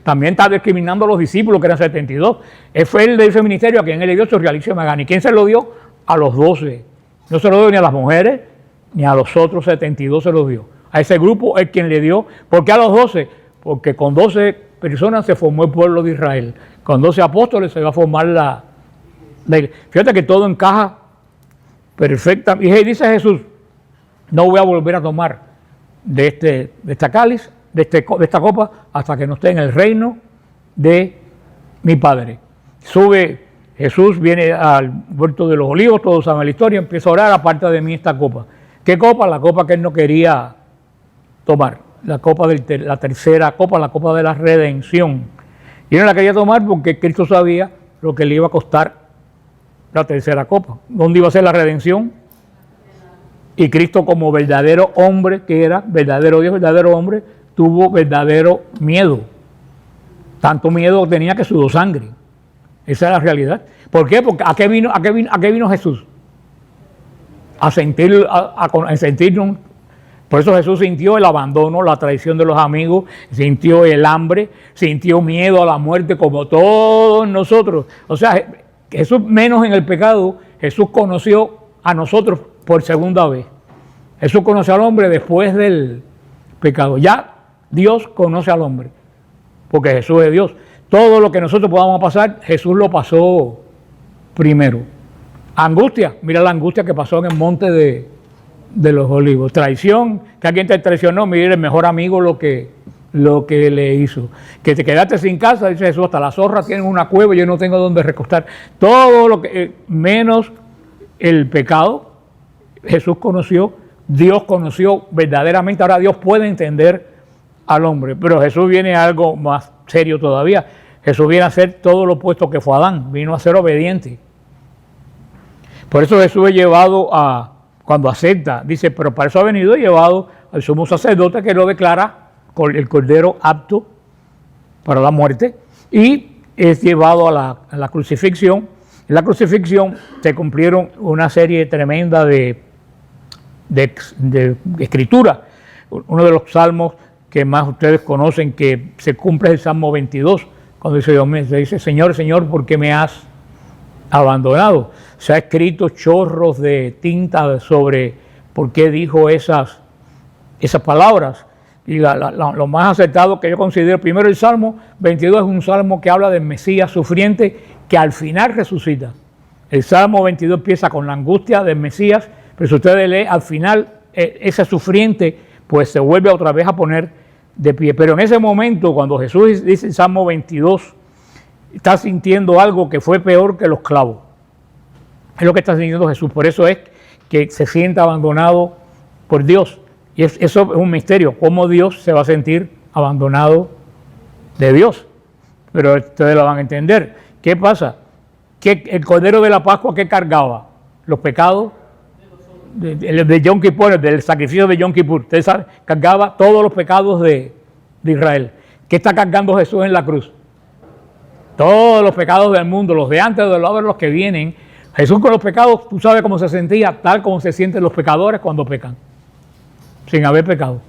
también está discriminando a los discípulos, que eran 72. Él fue el de ese ministerio a quien él le dio su realización magana. ¿Y quién se lo dio? A los 12. No se lo dio ni a las mujeres, ni a los otros 72 se lo dio. A ese grupo es quien le dio. ¿Por qué a los 12? Porque con 12 personas se formó el pueblo de Israel. Con 12 apóstoles se va a formar la fíjate que todo encaja perfecta. Y dice Jesús, no voy a volver a tomar de esta cáliz, de esta copa, hasta que no esté en el reino de mi Padre. Sube Jesús, viene al huerto de los olivos, todos saben la historia, empieza a orar, aparte de mí esta copa. ¿Qué copa? La copa que él no quería tomar, la copa la tercera copa, la copa de la redención. Y él no la quería tomar porque Cristo sabía lo que le iba a costar la tercera copa. ¿Dónde iba a ser la redención? Y Cristo, como verdadero hombre que era, verdadero Dios, verdadero hombre, tuvo verdadero miedo. Tanto miedo tenía que sudó sangre. Esa es la realidad. ¿Por qué? Porque ¿a qué vino Jesús? A sentirnos. Por eso Jesús sintió el abandono, la traición de los amigos, sintió el hambre, sintió miedo a la muerte como todos nosotros. O sea, Jesús, menos en el pecado, Jesús conoció a nosotros por segunda vez. Jesús conoció al hombre después del pecado. Ya Dios conoce al hombre, porque Jesús es Dios. Todo lo que nosotros podamos pasar, Jesús lo pasó primero. Angustia, mira la angustia que pasó en el monte de los olivos. Traición, que alguien te traicionó, mira el mejor amigo lo que le hizo. Que te quedaste sin casa, dice Jesús, hasta las zorras tienen una cueva y yo no tengo dónde recostar. Todo lo que, menos el pecado, Jesús conoció, Dios conoció verdaderamente. Ahora Dios puede entender al hombre, pero Jesús viene a algo más serio todavía. Jesús viene a hacer todo lo opuesto que fue Adán, vino a ser obediente. Por eso Jesús es llevado cuando acepta, dice, pero para eso ha venido y llevado al sumo sacerdote, que lo declara el cordero apto para la muerte, y es llevado a la crucifixión. En la crucifixión se cumplieron una serie tremenda de escritura. Uno de los salmos que más ustedes conocen que se cumple es el Salmo 22, cuando dice, Señor, Señor, ¿por qué me has abandonado? Se ha escrito chorros de tinta sobre por qué dijo esas palabras. Y lo más acertado que yo considero, primero el Salmo 22 es un salmo que habla del Mesías sufriente que al final resucita. El Salmo 22 empieza con la angustia del Mesías, pero si ustedes leen al final, ese sufriente pues se vuelve otra vez a poner de pie. Pero en ese momento, cuando Jesús dice el Salmo 22, está sintiendo algo que fue peor que los clavos. Es lo que está sintiendo Jesús. Por eso es que se siente abandonado por Dios. Y eso es un misterio, cómo Dios se va a sentir abandonado de Dios. Pero ustedes lo van a entender. ¿Qué pasa? Que el Cordero de la Pascua, ¿qué cargaba? Los pecados de Yom Kippur, del sacrificio de Yom Kippur. Ustedes saben, cargaba todos los pecados de Israel. ¿Qué está cargando Jesús en la cruz? Todos los pecados del mundo, los de antes, de los que vienen. Jesús con los pecados, tú sabes cómo se sentía, tal como se sienten los pecadores cuando pecan, sin haber pecado.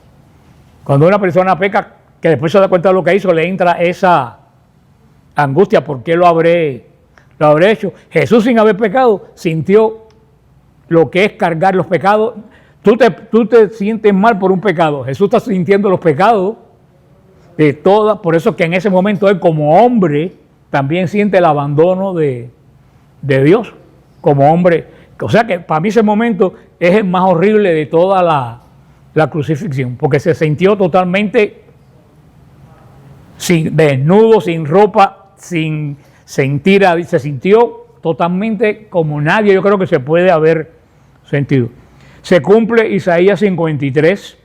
Cuando una persona peca, que después se da cuenta de lo que hizo, le entra esa angustia, ¿por qué lo habré hecho? Jesús, sin haber pecado, sintió lo que es cargar los pecados, Tú te sientes mal por un pecado. Jesús está sintiendo los pecados de todas. Por eso que en ese momento él como hombre también siente el abandono de Dios. Como hombre. O sea que para mí ese momento es el más horrible de toda la crucifixión. Porque se sintió totalmente desnudo, sin ropa, sin sentir. Se sintió totalmente como nadie yo creo que se puede haber sentido. Se cumple Isaías 53,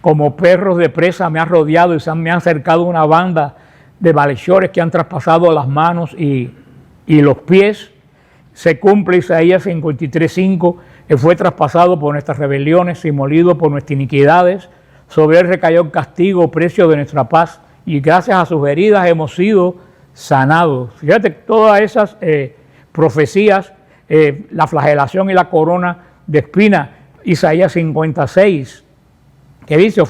como perros de presa me han rodeado y me han cercado una banda de malhechores que han traspasado las manos y los pies. Se cumple Isaías 53:5, que fue traspasado por nuestras rebeliones y molido por nuestras iniquidades. Sobre él recayó el castigo, precio de nuestra paz, y gracias a sus heridas hemos sido sanados. Fíjate, todas esas profecías, la flagelación y la corona de espina, Isaías 56, que dice,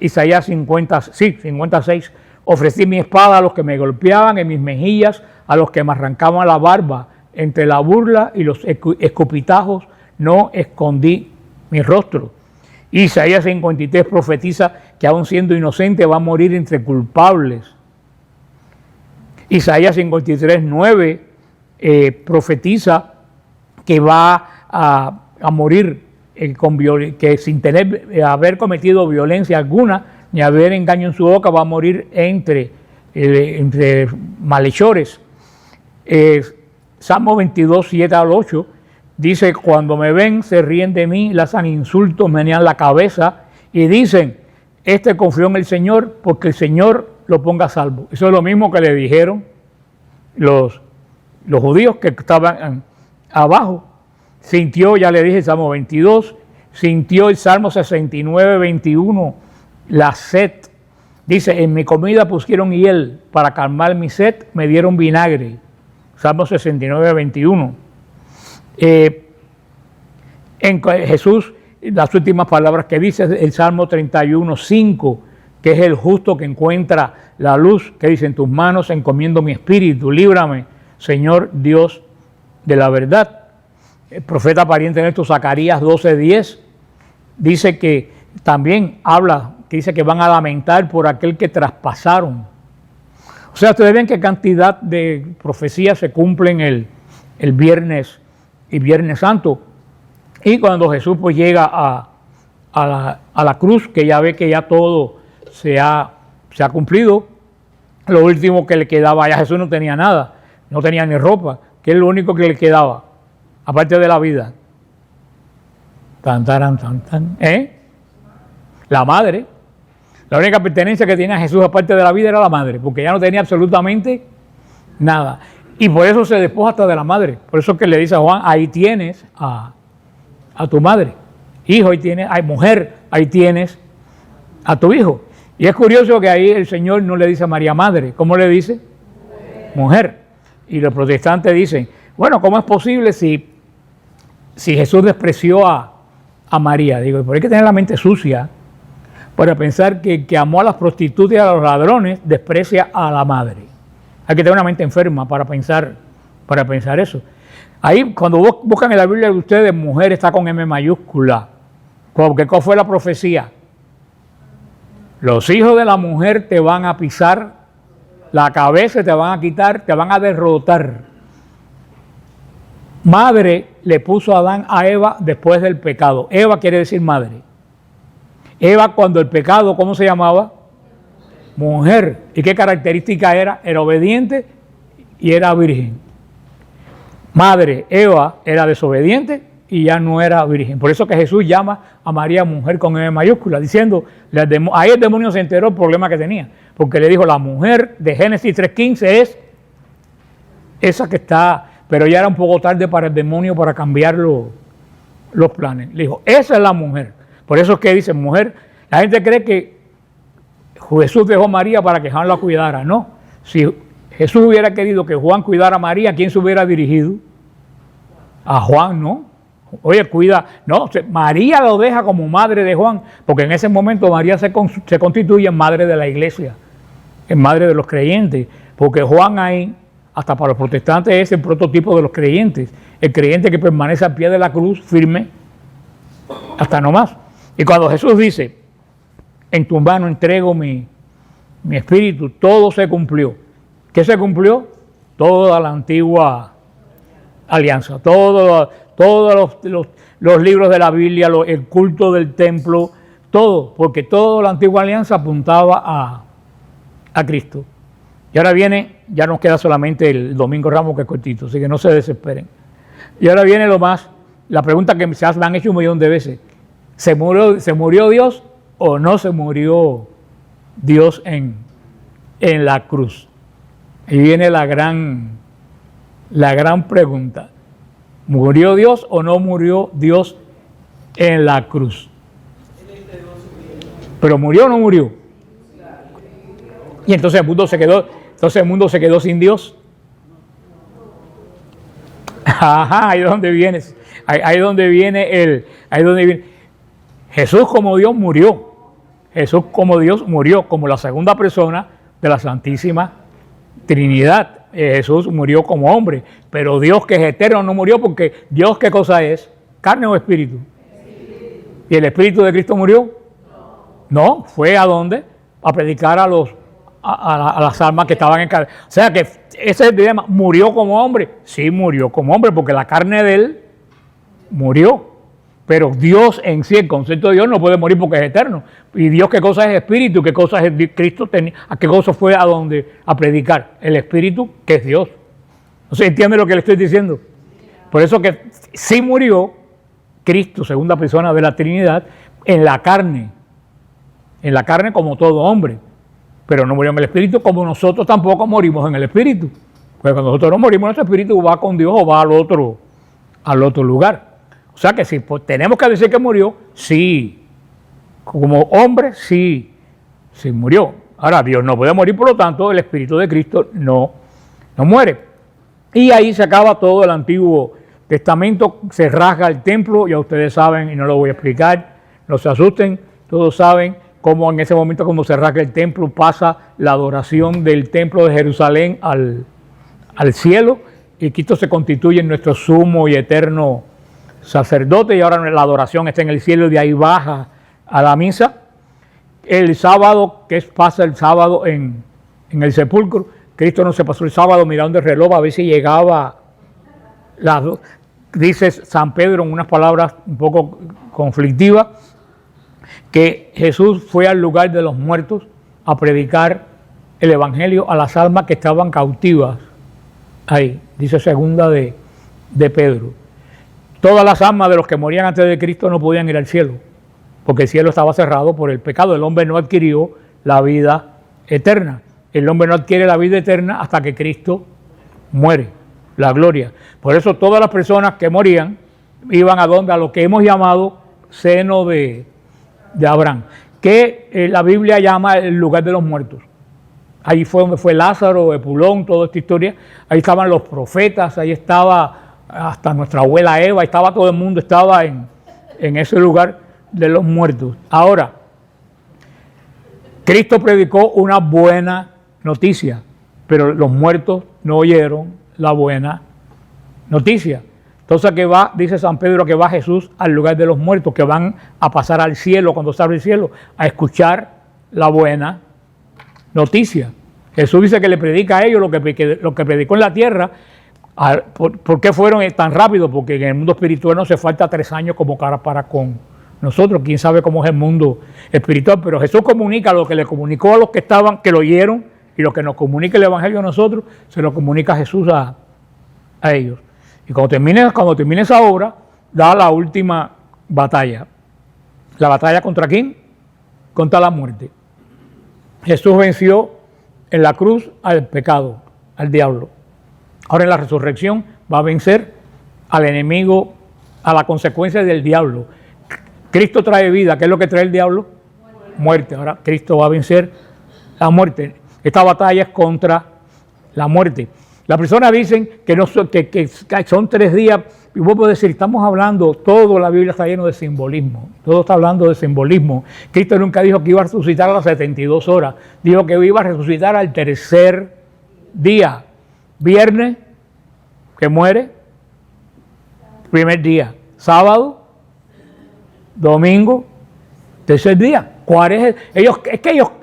Isaías 56, ofrecí mi espada a los que me golpeaban en mis mejillas, a los que me arrancaban la barba, entre la burla y los escupitajos no escondí mi rostro. Isaías 53 profetiza que aun siendo inocente va a morir entre culpables. Isaías 53:9 profetiza que va a morir que sin haber cometido violencia alguna ni haber engaño en su boca, va a morir entre malhechores. Salmo 22, 7 al 8 dice: cuando me ven se ríen de mí, lanzan insultos, menean la cabeza y dicen: este confió en el Señor, porque el Señor lo ponga a salvo. Eso es lo mismo que le dijeron los judíos que estaban abajo. Sintió, ya le dije, el Salmo 22, sintió el Salmo 69, 21, la sed. Dice: en mi comida pusieron hiel, para calmar mi sed me dieron vinagre. Salmo 69, 21. En Jesús, las últimas palabras que dice el Salmo 31, 5, que es el justo que encuentra la luz, que dice: en tus manos encomiendo mi espíritu, líbrame, Señor Dios de la verdad. El profeta pariente en esto, Zacarías 12:10, dice que también habla, que dice que van a lamentar por aquel que traspasaron. O sea, ustedes ven qué cantidad de profecías se cumplen el viernes y Viernes Santo. Y cuando Jesús pues llega a la cruz, que ya ve que ya todo se ha cumplido, lo último que le quedaba, ya Jesús no tenía nada, no tenía ni ropa, que es lo único que le quedaba, aparte de la vida. La madre. La única pertenencia que tenía Jesús aparte de la vida era la madre, porque ya no tenía absolutamente nada. Y por eso se despoja hasta de la madre. Por eso que le dice a Juan: ahí tienes a tu madre. Hijo, ahí tienes, mujer, ahí tienes a tu hijo. Y es curioso que ahí el Señor no le dice a María madre. ¿Cómo le dice? Mujer. Y los protestantes dicen: bueno, ¿cómo es posible si Jesús despreció a María? Digo, pero hay que tener la mente sucia para pensar que amó a las prostitutas y a los ladrones, desprecia a la madre. Hay que tener una mente enferma para pensar eso. Ahí, cuando buscan en la Biblia de ustedes, mujer está con M mayúscula. Porque ¿cuál fue la profecía? Los hijos de la mujer te van a pisar la cabeza, te van a quitar, te van a derrotar. Madre le puso a Adán a Eva después del pecado. Eva quiere decir madre. Eva, cuando el pecado, ¿cómo se llamaba? Mujer. ¿Y qué característica era? Era obediente y era virgen. Madre, Eva, era desobediente y ya no era virgen. Por eso que Jesús llama a María mujer con M mayúscula, diciendo, ahí el demonio se enteró del problema que tenía, porque le dijo: la mujer de Génesis 3:15 es esa que está, pero ya era un poco tarde para el demonio para cambiar los planes. Le dijo: esa es la mujer. Por eso es que dicen mujer. La gente cree que Jesús dejó a María para que Juan la cuidara. No. Si Jesús hubiera querido que Juan cuidara a María, ¿quién se hubiera dirigido? A Juan, ¿no? Oye, cuida. No, María lo deja como madre de Juan, porque en ese momento María se constituye en madre de la iglesia, en madre de los creyentes, porque Juan ahí, hasta para los protestantes, es el prototipo de los creyentes. El creyente que permanece al pie de la cruz firme hasta no más. Y cuando Jesús dice, en tu mano entrego mi espíritu, todo se cumplió. ¿Qué se cumplió? Toda la antigua alianza, todos los libros de la Biblia, el culto del templo, todo, porque toda la antigua alianza apuntaba a Cristo. Y ahora viene, ya nos queda solamente el Domingo Ramos, que es cortito, así que no se desesperen. Y ahora viene la pregunta que me han hecho un millón de veces. ¿Se murió Dios o no se murió Dios en la cruz? Y viene la gran pregunta. ¿Murió Dios o no murió Dios en la cruz? ¿Pero murió o no murió? Y entonces el mundo se quedó sin Dios. Ajá, ahí es donde vienes. Ahí es donde viene Jesús como Dios murió. Jesús como Dios murió como la segunda persona de la Santísima Trinidad. Jesús murió como hombre, pero Dios, que es eterno, no murió, porque Dios, ¿qué cosa es? ¿Carne o espíritu? ¿Y el Espíritu de Cristo murió? No, fue ¿a dónde? A predicar a las almas que estaban en carne. O sea que ese es el dilema. ¿Murió como hombre? Sí, murió como hombre, porque la carne de él murió. Pero Dios en sí, el concepto de Dios, no puede morir porque es eterno. Y Dios, ¿qué cosa es espíritu? ¿Qué cosa es Cristo? ¿A qué cosa fue a predicar? El espíritu, que es Dios. No sé, ¿entiende lo que le estoy diciendo? Por eso que sí murió Cristo, segunda persona de la Trinidad, en la carne como todo hombre. Pero no murió en el espíritu, como nosotros tampoco morimos en el espíritu. Porque cuando nosotros no morimos, nuestro espíritu va con Dios o va al otro lugar. O sea que si tenemos que decir que murió, sí. Como hombre, sí murió. Ahora, Dios no puede morir, por lo tanto, el Espíritu de Cristo no muere. Y ahí se acaba todo el Antiguo Testamento, se rasga el templo, ya ustedes saben, y no lo voy a explicar, no se asusten, todos saben cómo en ese momento, cuando se rasga el templo, pasa la adoración del templo de Jerusalén al cielo, y Cristo se constituye en nuestro sumo y eterno sacerdote, y ahora la adoración está en el cielo y de ahí baja a la misa. El sábado, pasa el sábado en el sepulcro, Cristo no se pasó el sábado mirando el reloj a ver si llegaba dice San Pedro en unas palabras un poco conflictivas, que Jesús fue al lugar de los muertos a predicar el evangelio a las almas que estaban cautivas. Ahí, dice segunda de Pedro. Todas las almas de los que morían antes de Cristo no podían ir al cielo, porque el cielo estaba cerrado por el pecado. El hombre no adquirió la vida eterna. El hombre no adquiere la vida eterna hasta que Cristo muere, la gloria. Por eso todas las personas que morían iban a donde, a lo que hemos llamado seno de Abraham, que la Biblia llama el lugar de los muertos. Ahí fue donde fue Lázaro, Epulón, toda esta historia. Ahí estaban los profetas, ahí estaba hasta nuestra abuela Eva, estaba todo el mundo, estaba en ese lugar de los muertos. Ahora, Cristo predicó una buena noticia, pero los muertos no oyeron la buena noticia. Entonces, que va, dice San Pedro, que va Jesús al lugar de los muertos, que van a pasar al cielo, cuando se abre el cielo, a escuchar la buena noticia. Jesús dice que le predica a ellos lo que predicó en la tierra. ¿Por qué fueron tan rápido? Porque en el mundo espiritual no se falta 3 años como para con nosotros. Quién sabe cómo es el mundo espiritual, pero Jesús comunica lo que le comunicó a los que estaban, que lo oyeron, y lo que nos comunica el Evangelio a nosotros, se lo comunica Jesús a ellos. Y cuando termine esa obra, da la última batalla. ¿La batalla contra quién? Contra la muerte. Jesús venció en la cruz al pecado, al diablo. Ahora en la resurrección va a vencer al enemigo, a la consecuencia del diablo. Cristo trae vida. ¿Qué es lo que trae el diablo? Muerte. Ahora Cristo va a vencer la muerte. Esta batalla es contra la muerte. Las personas dicen que son 3 días, y vos podés decir, estamos hablando, todo la Biblia está lleno de simbolismo, todo está hablando de simbolismo. Cristo nunca dijo que iba a resucitar a las 72 horas, dijo que iba a resucitar al 3er día. Viernes, que muere, primer día. Sábado, domingo, tercer día. ¿Cuál es ellos,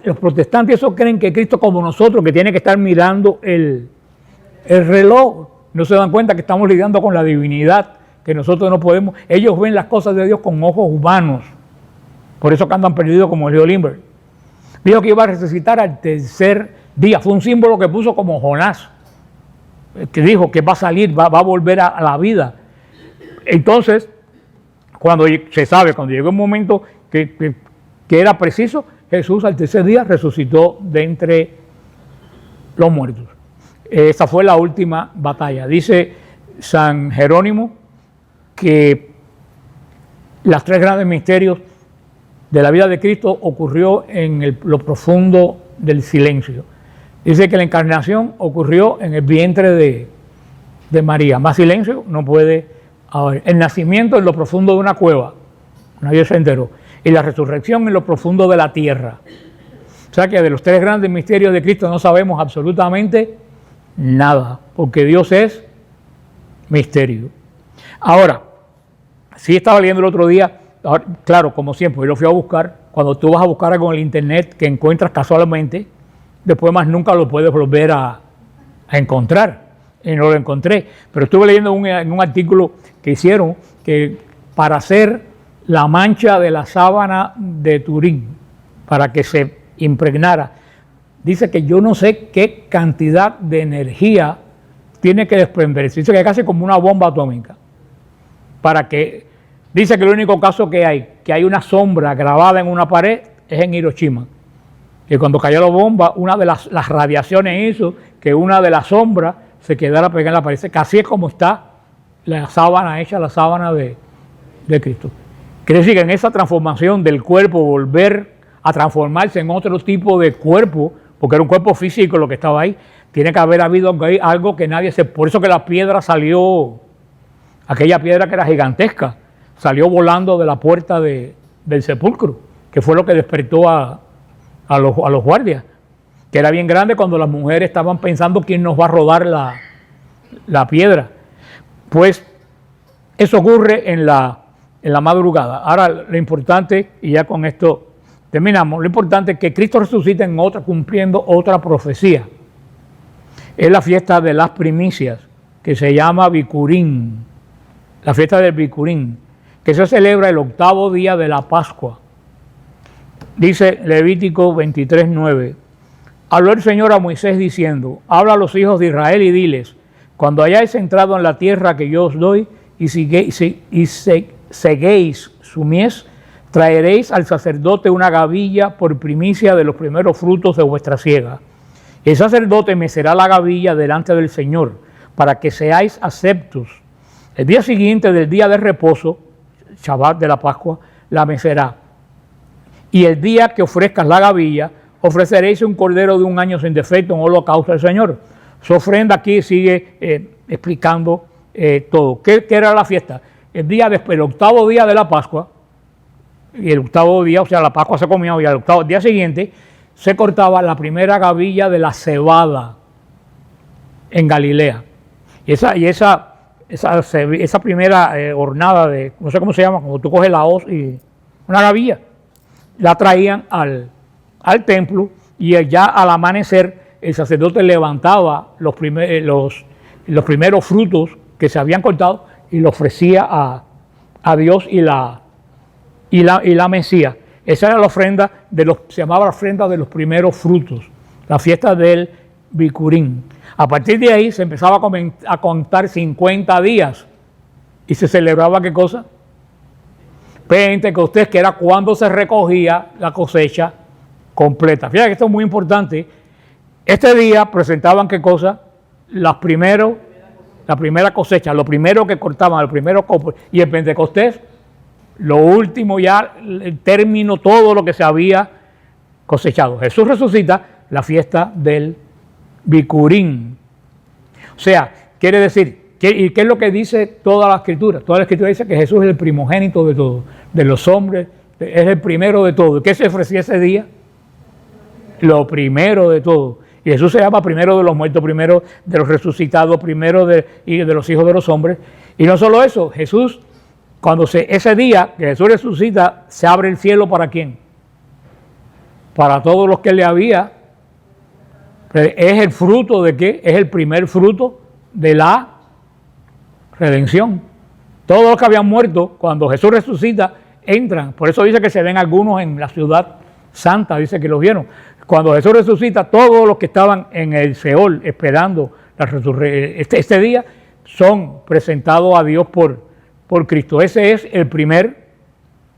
los protestantes, esos creen que Cristo como nosotros, que tiene que estar mirando el reloj. No se dan cuenta que estamos lidiando con la divinidad, que nosotros no podemos. Ellos ven las cosas de Dios con ojos humanos. Por eso que andan perdidos como Leo Limber. Dijo que iba a resucitar al tercer día. Fue un símbolo que puso como Jonás, que dijo que va a salir, va a volver a la vida. Entonces, cuando se sabe, cuando llegó un momento que era preciso, Jesús al tercer día resucitó de entre los muertos. Esa fue la última batalla. Dice San Jerónimo que los tres grandes misterios de la vida de Cristo ocurrió en lo profundo del silencio. Dice que la encarnación ocurrió en el vientre de María. Más silencio no puede haber. El nacimiento en lo profundo de una cueva, nadie se enteró. Y la resurrección en lo profundo de la tierra. O sea que de los tres grandes misterios de Cristo no sabemos absolutamente nada, porque Dios es misterio. Ahora, sí estaba leyendo el otro día, ahora, claro, como siempre, yo lo fui a buscar. Cuando tú vas a buscar algo en el internet que encuentras casualmente, después más nunca lo puedes volver a encontrar. Y no lo encontré. Pero estuve leyendo en un artículo que hicieron que para hacer la mancha de la sábana de Turín, para que se impregnara, dice que yo no sé qué cantidad de energía tiene que desprenderse. Dice que es casi como una bomba atómica. Dice que el único caso que hay una sombra grabada en una pared, es en Hiroshima. Que cuando cayó la bomba, una de las radiaciones hizo que una de las sombras se quedara pegada en la pared. Casi es como está la sábana hecha, la sábana de Cristo. Quiere decir que en esa transformación del cuerpo, volver a transformarse en otro tipo de cuerpo, porque era un cuerpo físico lo que estaba ahí, tiene que haber habido algo que nadie se... Por eso que la piedra salió, aquella piedra que era gigantesca, salió volando de la puerta del sepulcro, que fue lo que despertó a los guardias, que era bien grande cuando las mujeres estaban pensando quién nos va a rodar la piedra. Pues eso ocurre en la madrugada. Ahora lo importante, y ya con esto terminamos, lo importante es que Cristo resucita cumpliendo otra profecía. Es la fiesta de las primicias, que se llama Bicurín, la fiesta del Bicurín, que se celebra el 8º día de la Pascua. Dice Levítico 23:9, habló el Señor a Moisés diciendo, habla a los hijos de Israel y diles, cuando hayáis entrado en la tierra que yo os doy y seguéis su mies, traeréis al sacerdote una gavilla por primicia de los primeros frutos de vuestra siega. El sacerdote mecerá la gavilla delante del Señor, para que seáis aceptos. El día siguiente del día de reposo, Shabbat de la Pascua, la mecerá. Y el día que ofrezcas la gavilla, ofreceréis un cordero de 1 año sin defecto en holocausto al Señor. Su ofrenda aquí sigue explicando todo. ¿Qué era la fiesta? El 8º día de la Pascua, y el 8º día, o sea, la Pascua se comió, y al día siguiente se cortaba la primera gavilla de la cebada en Galilea. Y esa primera hornada de, no sé cómo se llama, cuando tú coges la hoz y una gavilla, la traían al templo, y ya al amanecer el sacerdote levantaba los primeros frutos que se habían cortado y lo ofrecía a Dios y la mecía. Esa era la ofrenda se llamaba la ofrenda de los primeros frutos, la fiesta del Bicurín. A partir de ahí se empezaba a contar 50 días y se celebraba ¿qué cosa? Pentecostés, que era cuando se recogía la cosecha completa. Fíjate que esto es muy importante. Este día presentaban ¿qué cosa? La primera cosecha, lo primero que cortaban, el primero copo, y el Pentecostés, lo último ya, el término, todo lo que se había cosechado. Jesús resucita, la fiesta del Bicurín. O sea, quiere decir, ¿y qué es lo que dice toda la Escritura? Toda la Escritura dice que Jesús es el primogénito de todo, de los hombres, es el primero de todo. ¿Qué se ofrecía ese día? Lo primero de todo. Y Jesús se llama primero de los muertos, primero de los resucitados, primero de los hijos de los hombres. Y no solo eso, Jesús ese día que Jesús resucita, se abre el cielo ¿para quién? Para todos los que le había. Es el fruto de ¿qué? Es el primer fruto de la redención. Todos los que habían muerto, cuando Jesús resucita, entran. Por eso dice que se ven algunos en la ciudad santa, dice que los vieron. Cuando Jesús resucita, todos los que estaban en el Seol esperando la resurrección, este día, son presentados a Dios por Cristo. Ese es el primer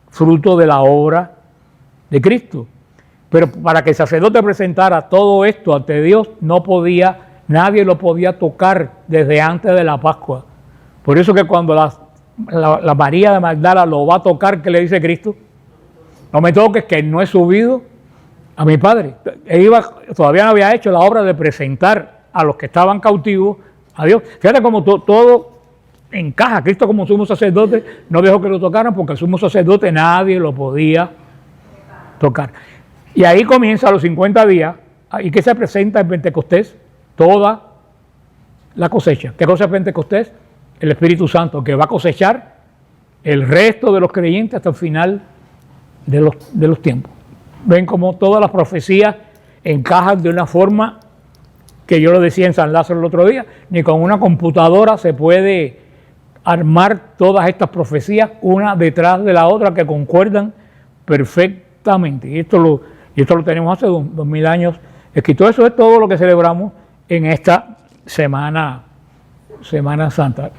fruto de la obra de Cristo. Pero para que el sacerdote presentara todo esto ante Dios, nadie lo podía tocar desde antes de la Pascua. Por eso que cuando la María de Magdala lo va a tocar, ¿qué le dice Cristo? No me toques, que no he subido a mi Padre. Todavía no había hecho la obra de presentar a los que estaban cautivos a Dios. Fíjate cómo todo encaja. Cristo como sumo sacerdote no dejó que lo tocaran, porque el sumo sacerdote nadie lo podía tocar. Y ahí comienza los 50 días, y que se presenta en Pentecostés toda la cosecha. ¿Qué cosa es Pentecostés? El Espíritu Santo, que va a cosechar el resto de los creyentes hasta el final de los tiempos. Ven cómo todas las profecías encajan de una forma que yo lo decía en San Lázaro el otro día, ni con una computadora se puede armar todas estas profecías una detrás de la otra, que concuerdan perfectamente. Y esto lo tenemos hace 2000 años escrito. Eso es todo lo que celebramos en esta Semana Santa.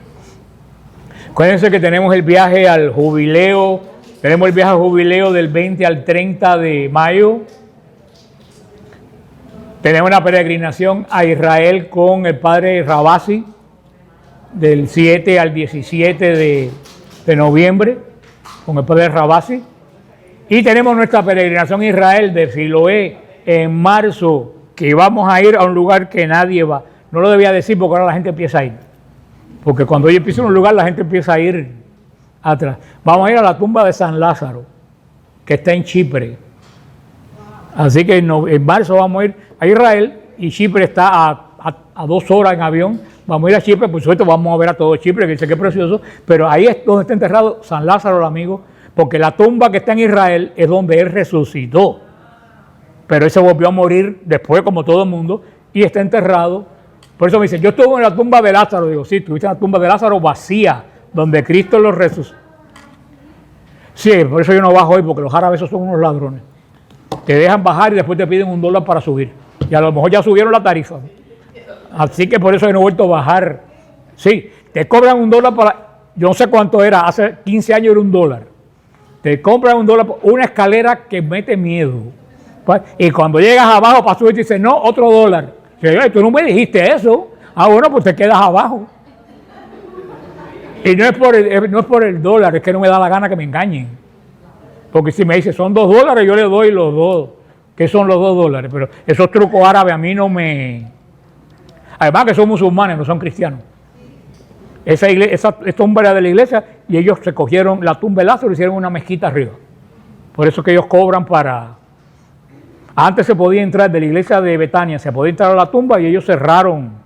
Acuérdense que tenemos el viaje al jubileo, del 20 al 30 de mayo. Tenemos una peregrinación a Israel con el padre Rabasi, del 7 al 17 de noviembre, con el padre Rabasi. Y tenemos nuestra peregrinación a Israel de Siloé en marzo, que vamos a ir a un lugar que nadie va. No lo debía decir porque ahora la gente empieza a ir. Porque cuando yo empiezo en un lugar, la gente empieza a ir atrás. Vamos a ir a la tumba de San Lázaro, que está en Chipre. Así que en marzo vamos a ir a Israel, y Chipre está a 2 horas en avión. Vamos a ir a Chipre, por supuesto vamos a ver a todo Chipre, que dice que es precioso, pero ahí es donde está enterrado San Lázaro, el amigo, porque la tumba que está en Israel es donde él resucitó. Pero él se volvió a morir después, como todo el mundo, y está enterrado. Por eso me dicen, yo estuve en la tumba de Lázaro. Digo, sí, estuviste en la tumba de Lázaro vacía, donde Cristo lo resucitó. Sí, por eso yo no bajo hoy, porque los árabes son unos ladrones. Te dejan bajar y después te piden $1 para subir. Y a lo mejor ya subieron la tarifa. Así que por eso yo no he vuelto a bajar. Sí, te cobran $1 para... Yo no sé cuánto era, hace 15 años era $1. Te compran $1 por una escalera que mete miedo. Y cuando llegas abajo para subir, te dicen, no, otro $1. Tú no me dijiste eso. Ah, bueno, pues te quedas abajo. Y no es por el dólar, es que no me da la gana que me engañen. Porque si me dice son $2, yo le doy los 2. ¿Qué son los $2? Pero esos trucos árabes a mí no me... Además que son musulmanes, no son cristianos. Esa tumba era de la iglesia, y ellos recogieron la tumba de Lázaro y hicieron una mezquita arriba. Por eso que ellos cobran para... Antes se podía entrar de la iglesia de Betania, se podía entrar a la tumba, y ellos cerraron.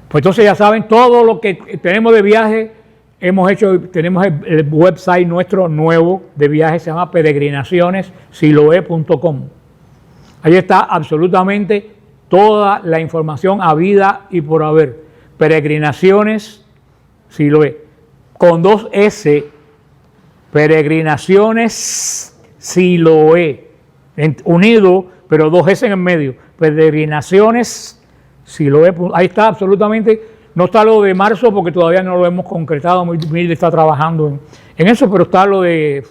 Pues entonces ya saben, todo lo que tenemos de viaje, tenemos el website nuestro nuevo de viaje, se llama peregrinacionessiloe.com. Ahí está absolutamente toda la información habida y por haber. Peregrinaciones Siloé, con 2 S, Peregrinaciones Siloé, unido, pero 2 S en el medio. Peregrinaciones Siloé, ahí está absolutamente. No está lo de marzo porque todavía no lo hemos concretado. Milde está trabajando en eso, pero está lo de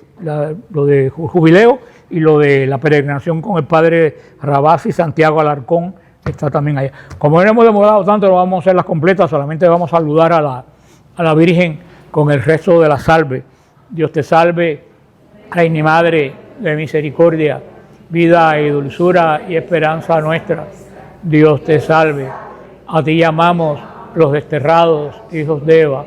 jubileo y lo de la peregrinación con el padre Rabasi, Santiago Alarcón, que está también allá. Como no hemos demorado tanto, no vamos a hacer las completas, solamente vamos a saludar a la Virgen con el resto de la salve. Dios te salve, Reina y Madre de misericordia, vida y dulzura y esperanza nuestra. Dios te salve, a ti llamamos los desterrados hijos de Eva,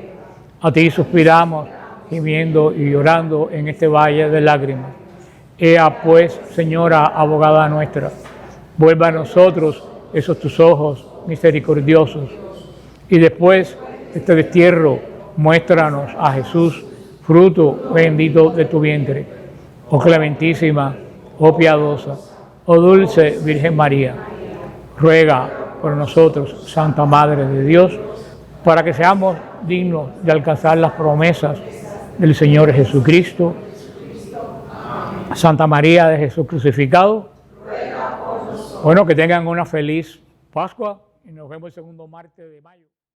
a ti suspiramos, gimiendo y llorando en este valle de lágrimas. Ea pues, Señora, abogada nuestra, vuelva a nosotros esos tus ojos misericordiosos, y después de este destierro muéstranos a Jesús, fruto bendito de tu vientre. Oh clementísima, oh piadosa, oh dulce Virgen María, ruega por nosotros, Santa Madre de Dios, para que seamos dignos de alcanzar las promesas del Señor Jesucristo. Santa María de Jesús crucificado. Bueno, que tengan una feliz Pascua y nos vemos el segundo martes de mayo.